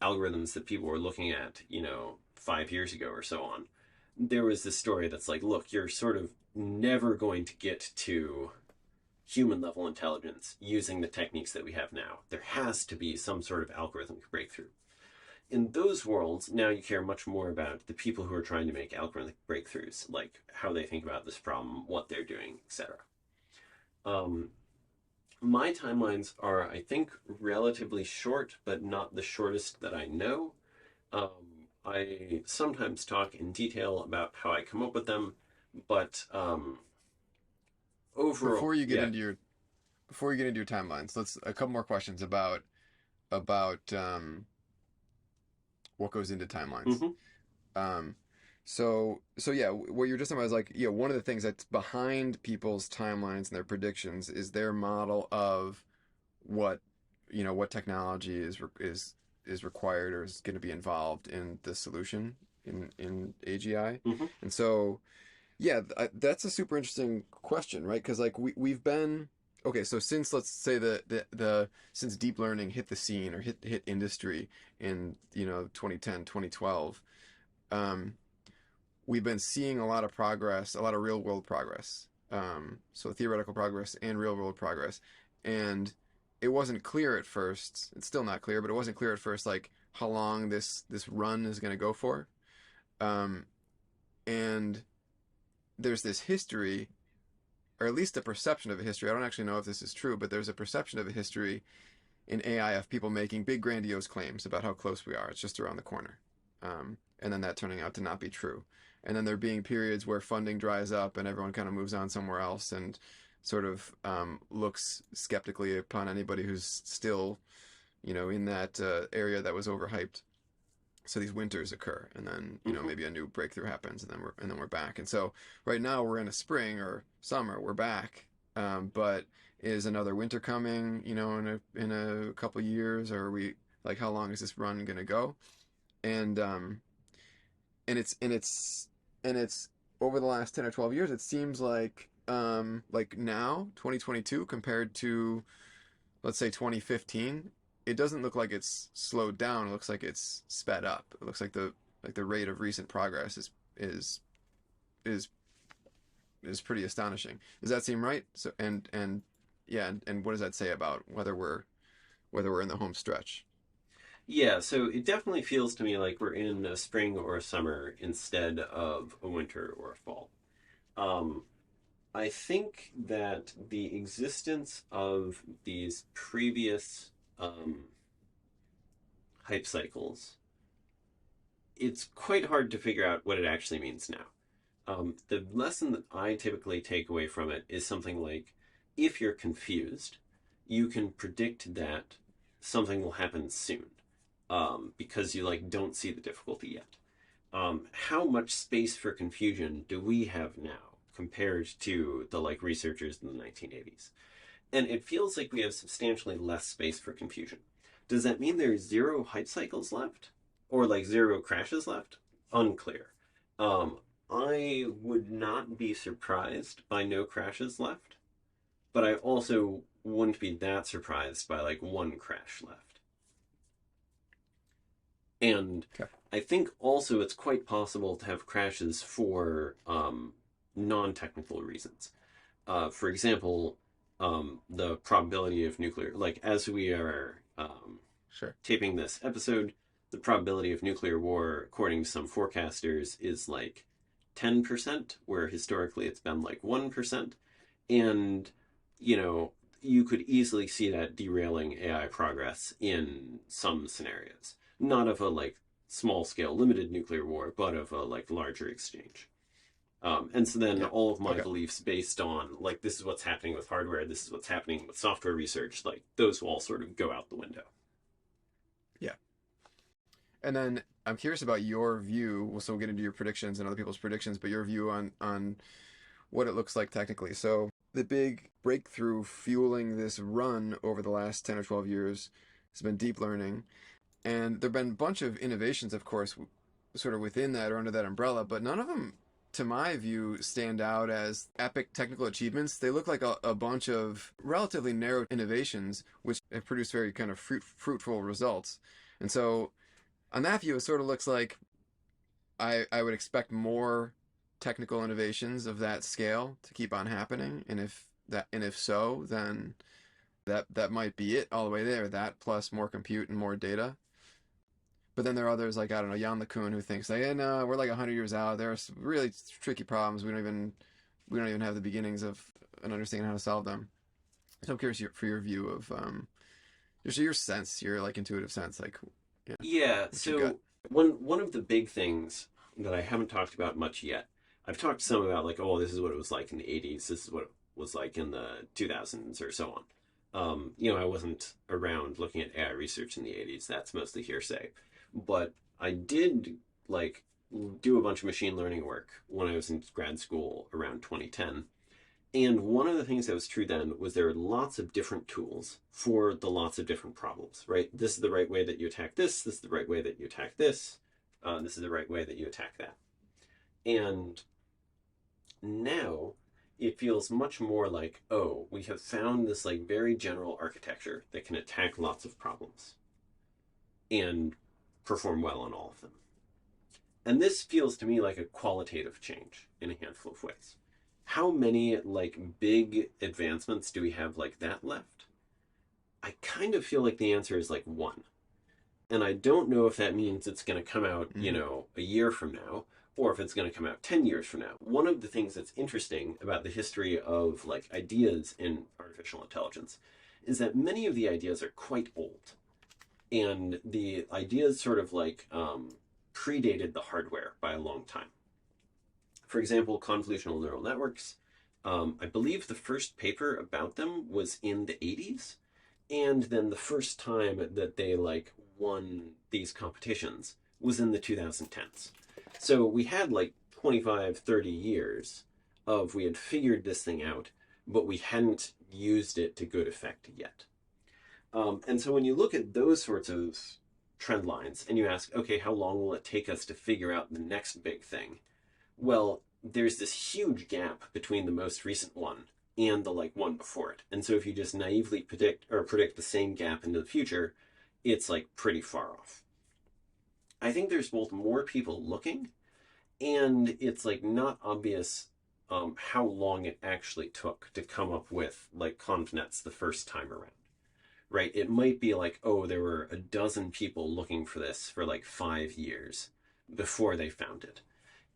algorithms that people were looking at, 5 years ago or so on, there was this story that's like, look, you're sort of never going to get to human level intelligence using the techniques that we have now. There has to be some sort of algorithmic breakthrough. In those worlds, now you care much more about the people who are trying to make algorithmic breakthroughs, like how they think about this problem, what they're doing, etc. Um, my timelines are, I think, relatively short, but not the shortest that I know. I sometimes talk in detail about how I come up with them, but overall, Before you get yeah. into your timelines, let's a couple more questions about what goes into timelines. Hmm. Um, So yeah, what you're just talking about is like, yeah, one of the things that's behind people's timelines and their predictions is their model of what, what technology is required or is going to be involved in the solution in AGI. Hmm. And so, yeah, that's a super interesting question, right? Because like we've been okay. So since let's say the since deep learning hit the scene or hit industry in 2010 2012, um, we've been seeing a lot of progress, a lot of real world progress. So theoretical progress and real world progress, and it wasn't clear at first. It's still not clear, but it wasn't clear at first, like how long this run is going to go for. Um, and there's this history, or at least a perception of a history. I don't actually know if this is true, but there's a perception of a history in AI of people making big grandiose claims about how close we are. It's just around the corner, and then that turning out to not be true. And then there being periods where funding dries up and everyone kind of moves on somewhere else and sort of looks skeptically upon anybody who's still, in that area that was overhyped. So these winters occur, and then Hmm. maybe a new breakthrough happens, and then we're back. And so right now we're in a spring or summer, we're back. But is another winter coming? In a couple years, or are we like how long is this run gonna go? And and it's over the last 10 or 12 years, it seems like now 2022 compared to let's say 2015, it doesn't look like it's slowed down. It looks like it's sped up. It looks like the rate of recent progress is is is pretty astonishing. Does that seem right? So and yeah, and what does that say about whether we're in the home stretch? Yeah, so it definitely feels to me like we're in a spring or a summer instead of a winter or a fall. Um, I think that the existence of these previous um, hype cycles, it's quite hard to figure out what it actually means now. The lesson that I typically take away from it is something like if you're confused, you can predict that something will happen soon because you like don't see the difficulty yet. How much space for confusion do we have now compared to the like researchers in the 1980s? And it feels like we have substantially less space for confusion. Does that mean there's zero hype cycles left? Or like zero crashes left? Unclear. Um, I would not be surprised by no crashes left, but I also wouldn't be that surprised by like one crash left. And Okay. I think also it's quite possible to have crashes for non technical reasons. For example, the probability of nuclear, like as we are Sure. taping this episode, the probability of nuclear war, according to some forecasters, is like 10%, where historically it's been like 1%. And, you know, you could easily see that derailing AI progress in some scenarios. Not of a like small scale limited nuclear war, but of a like larger exchange. And so then Yeah. all of my Okay. beliefs based on like this is what's happening with hardware, this is what's happening with software research, like those will all sort of go out the window. Yeah. And then I'm curious about your view. We'll still get into your predictions and other people's predictions, but your view on what it looks like technically. So the big breakthrough fueling this run over the last 10 or 12 years has been deep learning. And there have been a bunch of innovations, of course, sort of within that or under that umbrella, but none of them, to my view, stand out as epic technical achievements. They look like a bunch of relatively narrow innovations, which have produced very kind of fruitful results. And so, on that view, it sort of looks like I would expect more technical innovations of that scale to keep on happening. And if so, then that might be it all the way there. That plus more compute and more data. But then there are others like I don't know Jan LeCun who thinks like, hey, no, we're like 100 years out. There are some really tricky problems. We don't even have the beginnings of an understanding how to solve them. So I'm curious for your view of just your sense, your like intuitive sense, like yeah, Yeah, what you got. so one of the big things that I haven't talked about much yet, I've talked some about like, oh, this is what it was like in the 80s, this is what it was like in the 2000s or so on. I wasn't around looking at AI research in the 80s. That's mostly hearsay. But I did like do a bunch of machine learning work when I was in grad school around 2010. And one of the things that was true then was there were lots of different tools for the lots of different problems, right? This is the right way that you attack this. This is the right way that you attack this. This is the right way that you attack that. And now it feels much more like, oh, we have found this like very general architecture that can attack lots of problems and perform well on all of them. And this feels to me like a qualitative change in a handful of ways. How many like big advancements do we have like that left? I kind of feel like the answer is like one. And I don't know if that means it's going to come out, a year from now, or if it's going to come out 10 years from now. One of the things that's interesting about the history of like ideas in artificial intelligence is that many of the ideas are quite old. And the ideas sort of like predated the hardware by a long time. For example, convolutional neural networks. I believe the first paper about them was in the 80s. And then the first time that they like won these competitions was in the 2010s. So we had like 25, 30 years of we had figured this thing out, but we hadn't used it to good effect yet. And so when you look at those sorts of trend lines and you ask, okay, how long will it take us to figure out the next big thing? Well, there's this huge gap between the most recent one and the like one before it. And so if you just naively predict the same gap into the future, it's like pretty far off. I think there's both more people looking and it's like not obvious how long it actually took to come up with like ConvNets the first time around. Right? It might be like, oh, there were a dozen people looking for this for like 5 years before they found it.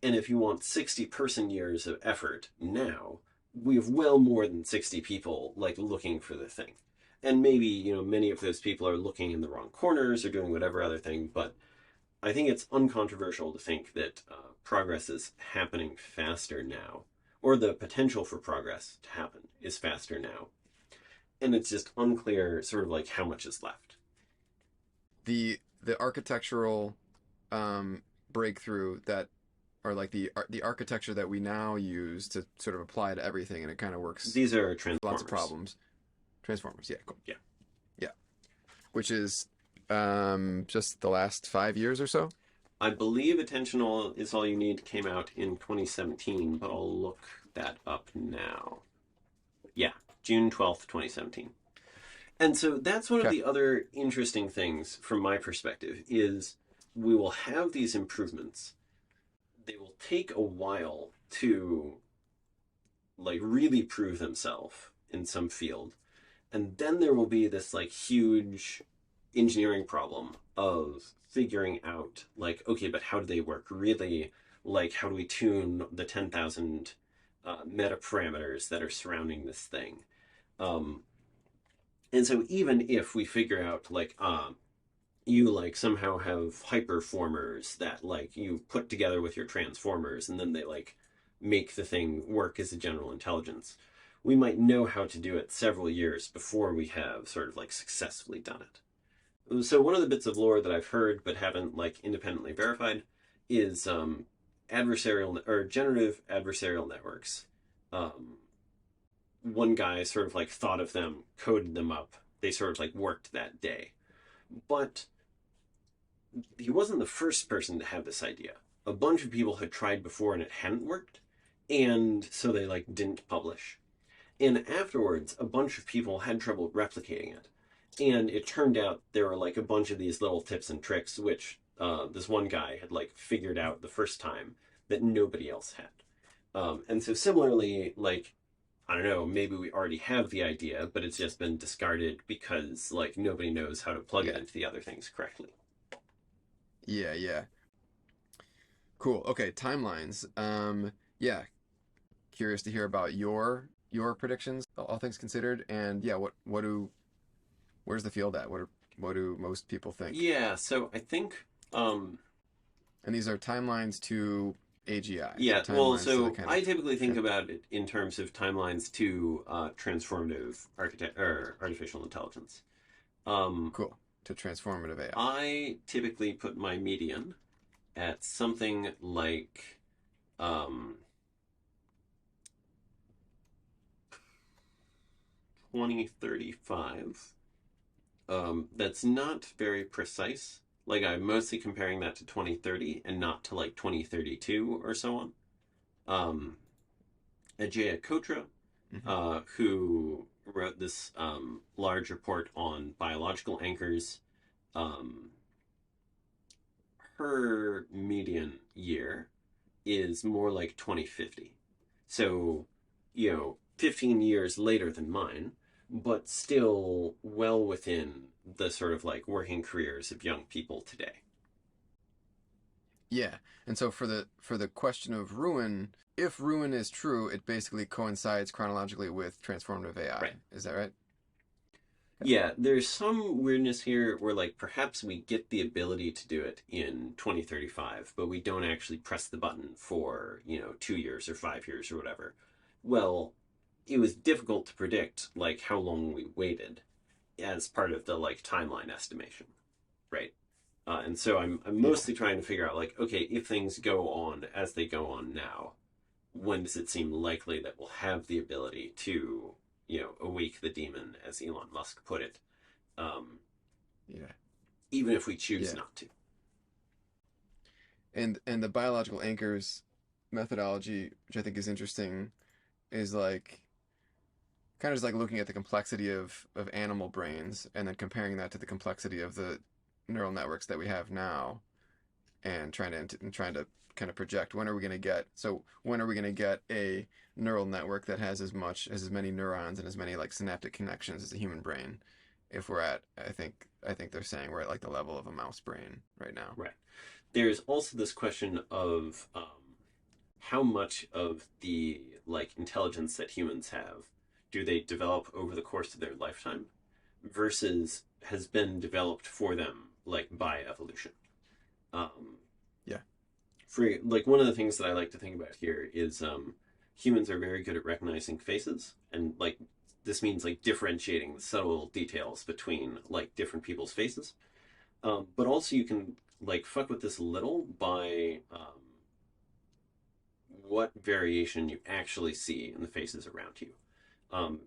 And if you want 60 person years of effort now, we have well more than 60 people like looking for the thing. And maybe, many of those people are looking in the wrong corners or doing whatever other thing, but I think it's uncontroversial to think that progress is happening faster now, or the potential for progress to happen is faster now. And it's just unclear sort of like how much is left. The architectural breakthrough that, or like the architecture that we now use to sort of apply to everything, and it kind of works. These are transformers. Lots of problems. Transformers, yeah, cool. Yeah. Yeah. Which is just the last 5 years or so? I believe Attentional Is All You Need came out in 2017, but I'll look that up now. Yeah, June 12th, 2017. And so that's one of the other interesting things from my perspective is we will have these improvements. They will take a while to like really prove themselves in some field. And then there will be this like huge engineering problem of figuring out like, okay, but how do they work really? Like, how do we tune the 10,000 meta parameters that are surrounding this thing? And so even if we figure out like, you like somehow have hyperformers that like you put together with your transformers and then they like make the thing work as a general intelligence, we might know how to do it several years before we have sort of like successfully done it. So one of the bits of lore that I've heard but haven't like independently verified is adversarial or generative adversarial networks. One guy sort of like thought of them, coded them up. They sort of like worked that day. But he wasn't the first person to have this idea. A bunch of people had tried before and it hadn't worked. And so they like didn't publish. And afterwards, a bunch of people had trouble replicating it. And it turned out there were like a bunch of these little tips and tricks, which this one guy had like figured out the first time that nobody else had. And so similarly, like, I don't know, maybe we already have the idea, but it's just been discarded because like nobody knows how to plug it into the other things correctly. Yeah. Cool. Okay, timelines. Yeah. Curious to hear about your predictions, all things considered, and yeah, where's the field at? What do most people think? Yeah, so I think and these are timelines to AGI. Yeah, well, so I typically think about it in terms of timelines to transformative artificial intelligence. Cool. To transformative AI. I typically put my median at something like 2035. That's not very precise. Like, I'm mostly comparing that to 2030 and not to like 2032 or so on. Um, AGI Hmm. who wrote this large report on biological anchors, um, her median year is more like 2050. So, 15 years later than mine, but still well within the sort of like working careers of young people today. Yeah, and so for the question of ruin, if ruin is true, it basically coincides chronologically with transformative AI. Right. Is that right? Okay. Yeah, there's some weirdness here where, like, perhaps we get the ability to do it in 2035, but we don't actually press the button for, 2 years or 5 years or whatever. Well, it was difficult to predict, like, how long we waited as part of the, like, timeline estimation, right? And so I'm Yeah. mostly trying to figure out, like, okay, if things go on as they go on now, when does it seem likely that we'll have the ability to, awake the demon, as Elon Musk put it, um, Yeah. even if we choose Yeah. not to. And the biological anchors methodology, which I think is interesting, is like kind of just like looking at the complexity of animal brains and then comparing that to the complexity of the neural networks that we have now and trying to kind of project when are we going to get a neural network that has as many neurons and as many like synaptic connections as a human brain if we're at I think they're saying we're at like the level of a mouse brain right now. Right. There's also this question of how much of the like intelligence that humans have do they develop over the course of their lifetime versus has been developed for them like by evolution. Um, Yeah. for like one of the things that I like to think about here is humans are very good at recognizing faces and like this means like differentiating the subtle details between like different people's faces. But also you can like fuck with this a little by what variation you actually see in the faces around you.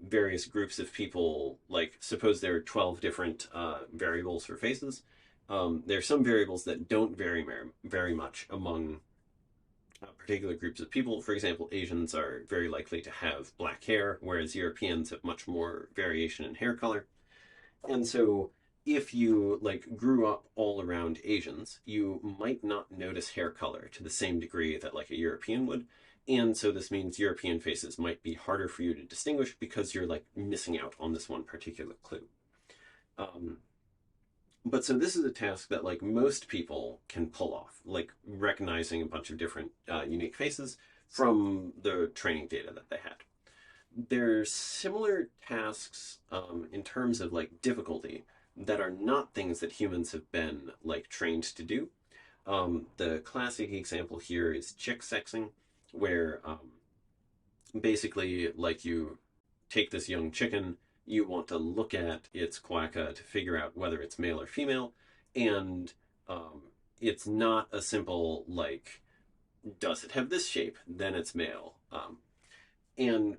Various groups of people, like suppose there are 12 different variables for faces. There are some variables that don't vary very much among particular groups of people. For example, Asians are very likely to have black hair, whereas Europeans have much more variation in hair color. And so if you like grew up all around Asians, you might not notice hair color to the same degree that like a European would. And so this means European faces might be harder for you to distinguish because you're like missing out on this one particular clue. Um, but so this is a task that like most people can pull off, like recognizing a bunch of different unique faces from the training data that they had. There's similar tasks in terms of like difficulty that are not things that humans have been like trained to do. The classic example here is chick sexing, where basically like you take this young chicken, you want to look at its quacka to figure out whether it's male or female, and um, it's not a simple like does it have this shape, then it's male. And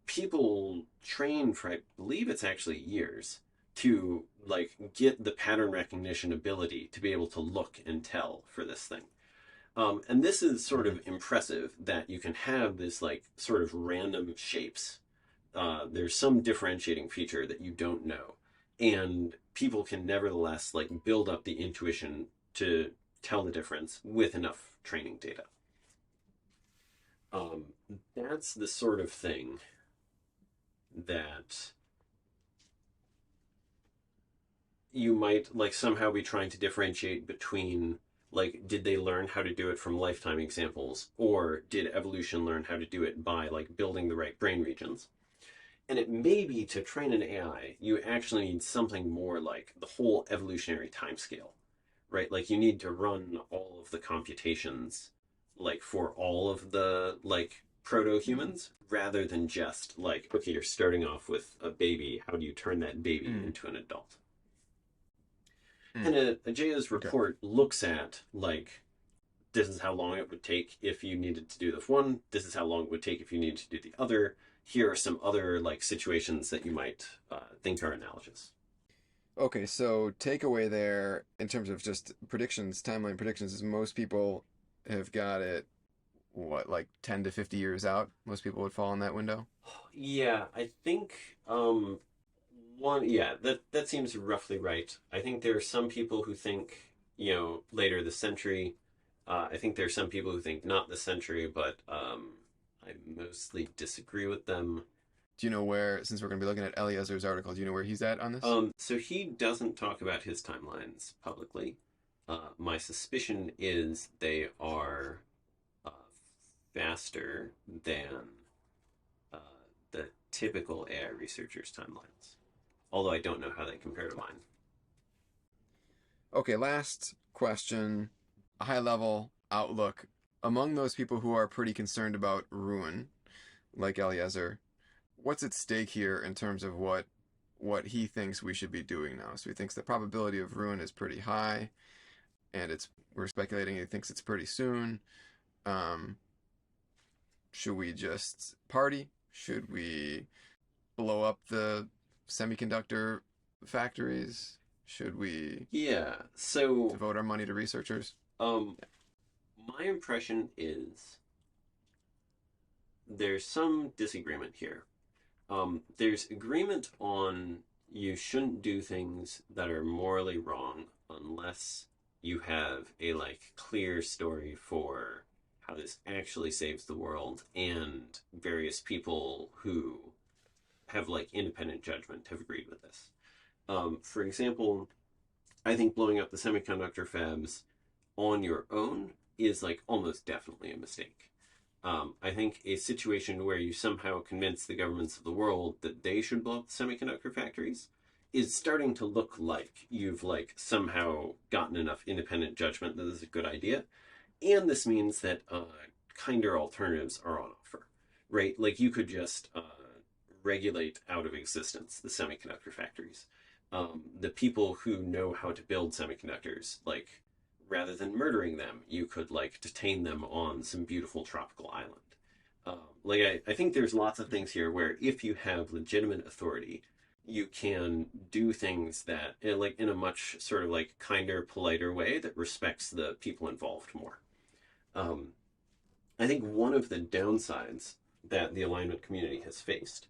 people train for I believe it's actually years to like get the pattern recognition ability to be able to look and tell for this thing. And this is sort Hmm. of impressive that you can have this like sort of random shapes. There's some differentiating feature that you don't know, and people can nevertheless like build up the intuition to tell the difference with enough training data. Um, that's the sort of thing that you might like somehow be trying to differentiate between like did they learn how to do it from lifetime examples or did evolution learn how to do it by like building the right brain regions. And it may be to train an AI you actually need something more like the whole evolutionary timescale, right? Like you need to run all of the computations like for all of the like proto humans rather than just like okay, you're starting off with a baby, how do you turn that baby Mm. into an adult? Mm. And a JA's Okay. report looks at like this is how long it would take if you needed to do this one. This is how long it would take if you needed to do the other. Here are some other like situations that you might think are analogous. Okay, so takeaway there in terms of just predictions, timeline predictions, is most people have got it, what, like 10 to 50 years out? Most people would fall in that window. Yeah, I think that seems roughly right. I think there are some people who think, later this century. I think there are some people who think not this century, but I mostly disagree with them. Do you know where, since we're going to be looking at Eliezer's article, do you know where he's at on this? So he doesn't talk about his timelines publicly. My suspicion is they are uh, faster than uh, the typical AI researchers' timelines. Although I don't know how they compare to mine. Okay, last question, a high level outlook. Among those people who are pretty concerned about ruin, like Eliezer, what's at stake here in terms of what he thinks we should be doing now? So he thinks the probability of ruin is pretty high, and it's we're speculating he thinks it's pretty soon. Um, should we just party? Should we blow up the semiconductor factories? Should we Yeah. So devote our money to researchers? um, my impression is there's some disagreement here. There's agreement on you shouldn't do things that are morally wrong unless you have a like clear story for how this actually saves the world, and various people who have like independent judgment have agreed with this. For example, I think blowing up the semiconductor fabs on your own is like almost definitely a mistake. I think a situation where you somehow convince the governments of the world that they should blow up the semiconductor factories is starting to look like you've like somehow gotten enough independent judgment that this is a good idea. And this means that kinder alternatives are on offer, right? Like you could just regulate out of existence the semiconductor factories. The people who know how to build semiconductors, like rather than murdering them, you could like detain them on some beautiful tropical island. I think there's lots of things here where if you have legitimate authority, you can do things that, like in a much sort of like kinder, politer way that respects the people involved more. Um, I think one of the downsides that the alignment community has faced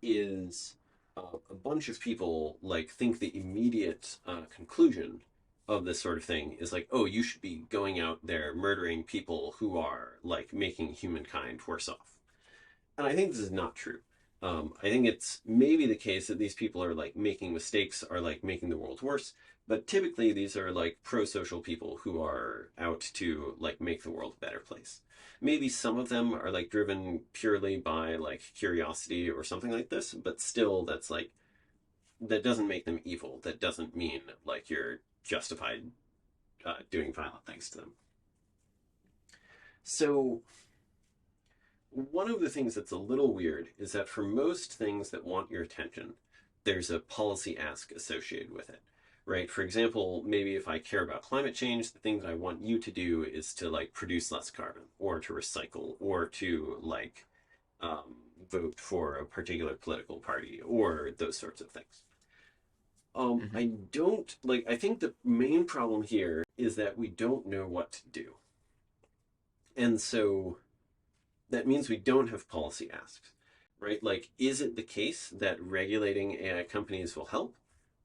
is a bunch of people like think the immediate conclusion of this sort of thing is like, oh, you should be going out there murdering people who are like making humankind worse off. And I think this is not true. I think it's maybe the case that these people are like making mistakes, are like making the world worse, but typically these are like pro-social people who are out to like make the world a better place. Maybe some of them are like driven purely by like curiosity or something like this, but still that's like that doesn't make them evil. That doesn't mean like you're justified doing violent things to them. So one of the things that's a little weird is that for most things that want your attention, there's a policy ask associated with it, right? For example, maybe if I care about climate change, the thing that I want you to do is to like produce less carbon or to recycle or to like vote for a particular political party or those sorts of things. Mm-hmm. I don't like, I think the main problem here is that we don't know what to do. And so that means we don't have policy asks, right? Like, is it the case that regulating AI companies will help?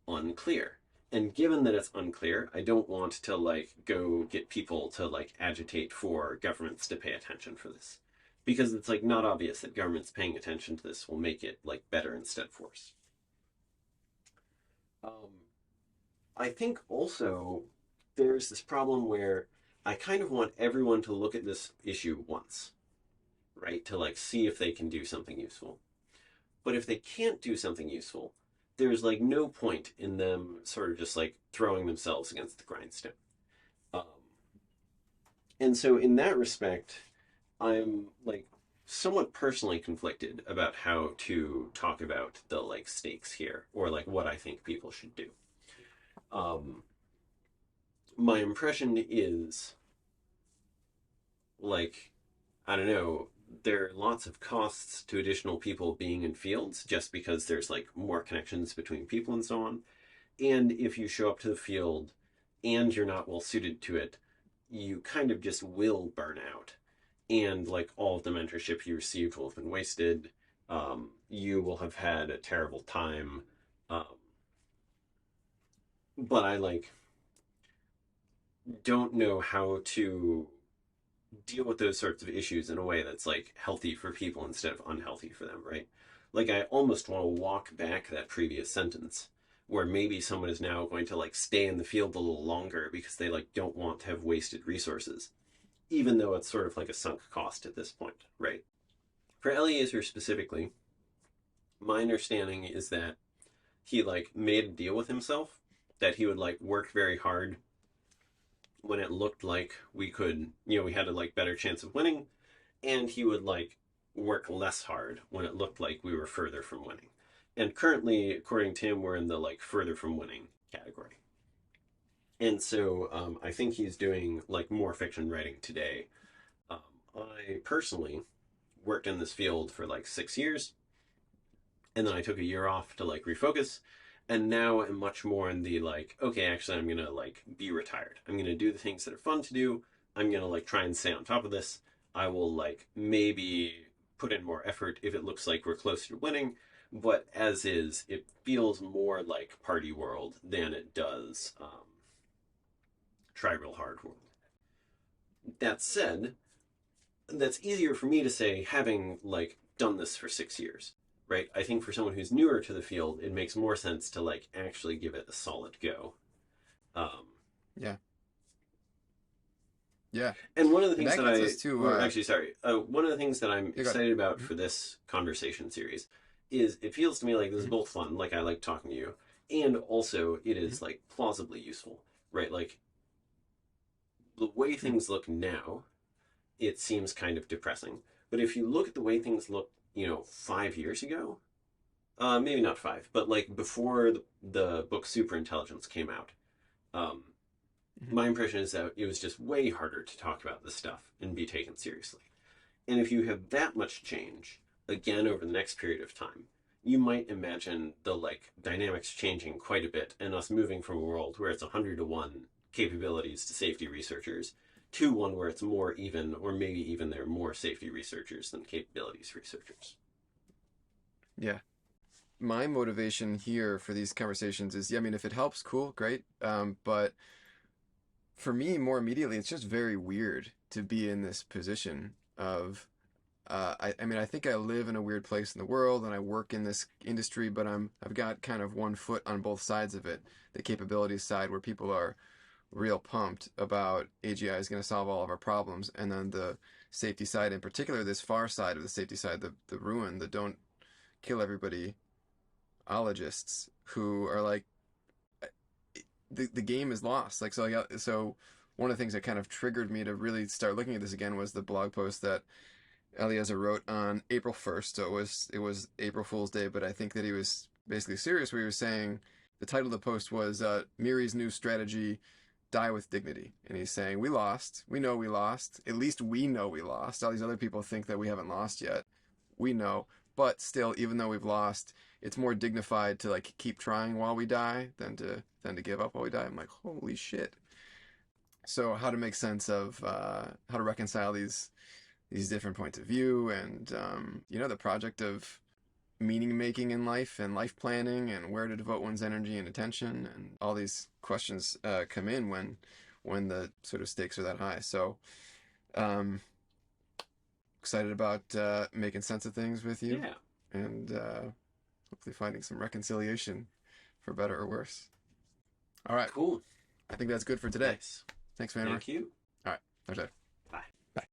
Unclear. And given that it's unclear, I don't want to like go get people to like agitate for governments to pay attention for this. Because it's like not obvious that governments paying attention to this will make it like better instead of worse. Um, I think also there's this problem where I kind of want everyone to look at this issue once, right? To like see if they can do something useful. But if they can't do something useful, there's like no point in them sort of just like throwing themselves against the grindstone. Um, and so in that respect, I'm like somewhat personally conflicted about how to talk about the like stakes here or like what I think people should do. Um, my impression is like, I don't know, there are lots of costs to additional people being in fields just because there's like more connections between people and so on. And if you show up to the field and you're not well suited to it, you kind of just will burn out. And like all of the mentorship you received will have been wasted. You will have had a terrible time. Um, but I like don't know how to deal with those sorts of issues in a way that's like healthy for people instead of unhealthy for them, right? Like I almost want to walk back that previous sentence where maybe someone is now going to like stay in the field a little longer because they like don't want to have wasted resources, even though it's sort of like a sunk cost at this point, right? For Eliezer specifically, my understanding is that he like made a deal with himself that he would like work very hard when it looked like we could, we had a like better chance of winning, and he would like work less hard when it looked like we were further from winning. And currently, according to him, we're in the like further from winning category. And so I think he's doing like more fiction writing today. Um, I personally worked in this field for like 6 years, and then I took a year off to like refocus, and now I'm much more in the like, okay, actually, I'm gonna like be retired. I'm gonna do the things that are fun to do. I'm gonna like try and stay on top of this. I will like maybe put in more effort if it looks like we're closer to winning. But as is, it feels more like Party World than it does Try Real Hard World. That said, that's easier for me to say having like done this for 6 years, right? I think for someone who's newer to the field, it makes more sense to like actually give it a solid go. Um, Yeah. Yeah. and one of the And things that that gets us to actually, sorry, one of the things that I'm you got excited about mhm. for this conversation series is it feels to me like this is Mhm. both fun, like I like talking to you, and also it Mhm. is like plausibly useful, right? Like the way Mhm. things look now, it seems kind of depressing. But if you look at the way things looked, 5 years ago, maybe not five, but like before the book Superintelligence came out, um, Mhm. my impression is that it was just way harder to talk about this stuff and be taken seriously. And if you have that much change again over the next period of time, you might imagine the like dynamics changing quite a bit and us moving from a world where it's 100 to 1 capabilities to safety researchers to one where it's more even, or maybe even there are more safety researchers than capabilities researchers. Yeah. My motivation here for these conversations is, yeah, I mean, if it helps, cool, great. But for me, more immediately, it's just very weird to be in this position of, I mean, I think I live in a weird place in the world and I work in this industry, but I've got kind of one foot on both sides of it. The capabilities side where people are real pumped about AGI is going to solve all of our problems, and then the safety side, in particular, this far side of the safety side, the ruin, the don't kill everybody ologists who are like, the game is lost. Like, so one of the things that kind of triggered me to really start looking at this again was the blog post that Eliezer wrote on April 1st. So it was April Fool's Day, but I think that he was basically serious where he was saying the title of the post was Miri's new strategy, die with dignity. And he's saying we lost. We know we lost. At least we know we lost. All these other people think that we haven't lost yet. We know. But still, even though we've lost, it's more dignified to like keep trying while we die than to give up while we die. I'm like, holy shit. So how to make sense of how to reconcile these different points of view, and the project of meaning making in life and life planning and where to devote one's energy and attention, and all these questions come in when the sort of stakes are that high. So um, excited about making sense of things with you, Yeah, and hopefully finding some reconciliation for better or worse. All right, cool. I think that's good for today. Nice. Thanks, Vannevar. Thank you. All right, talk to you later.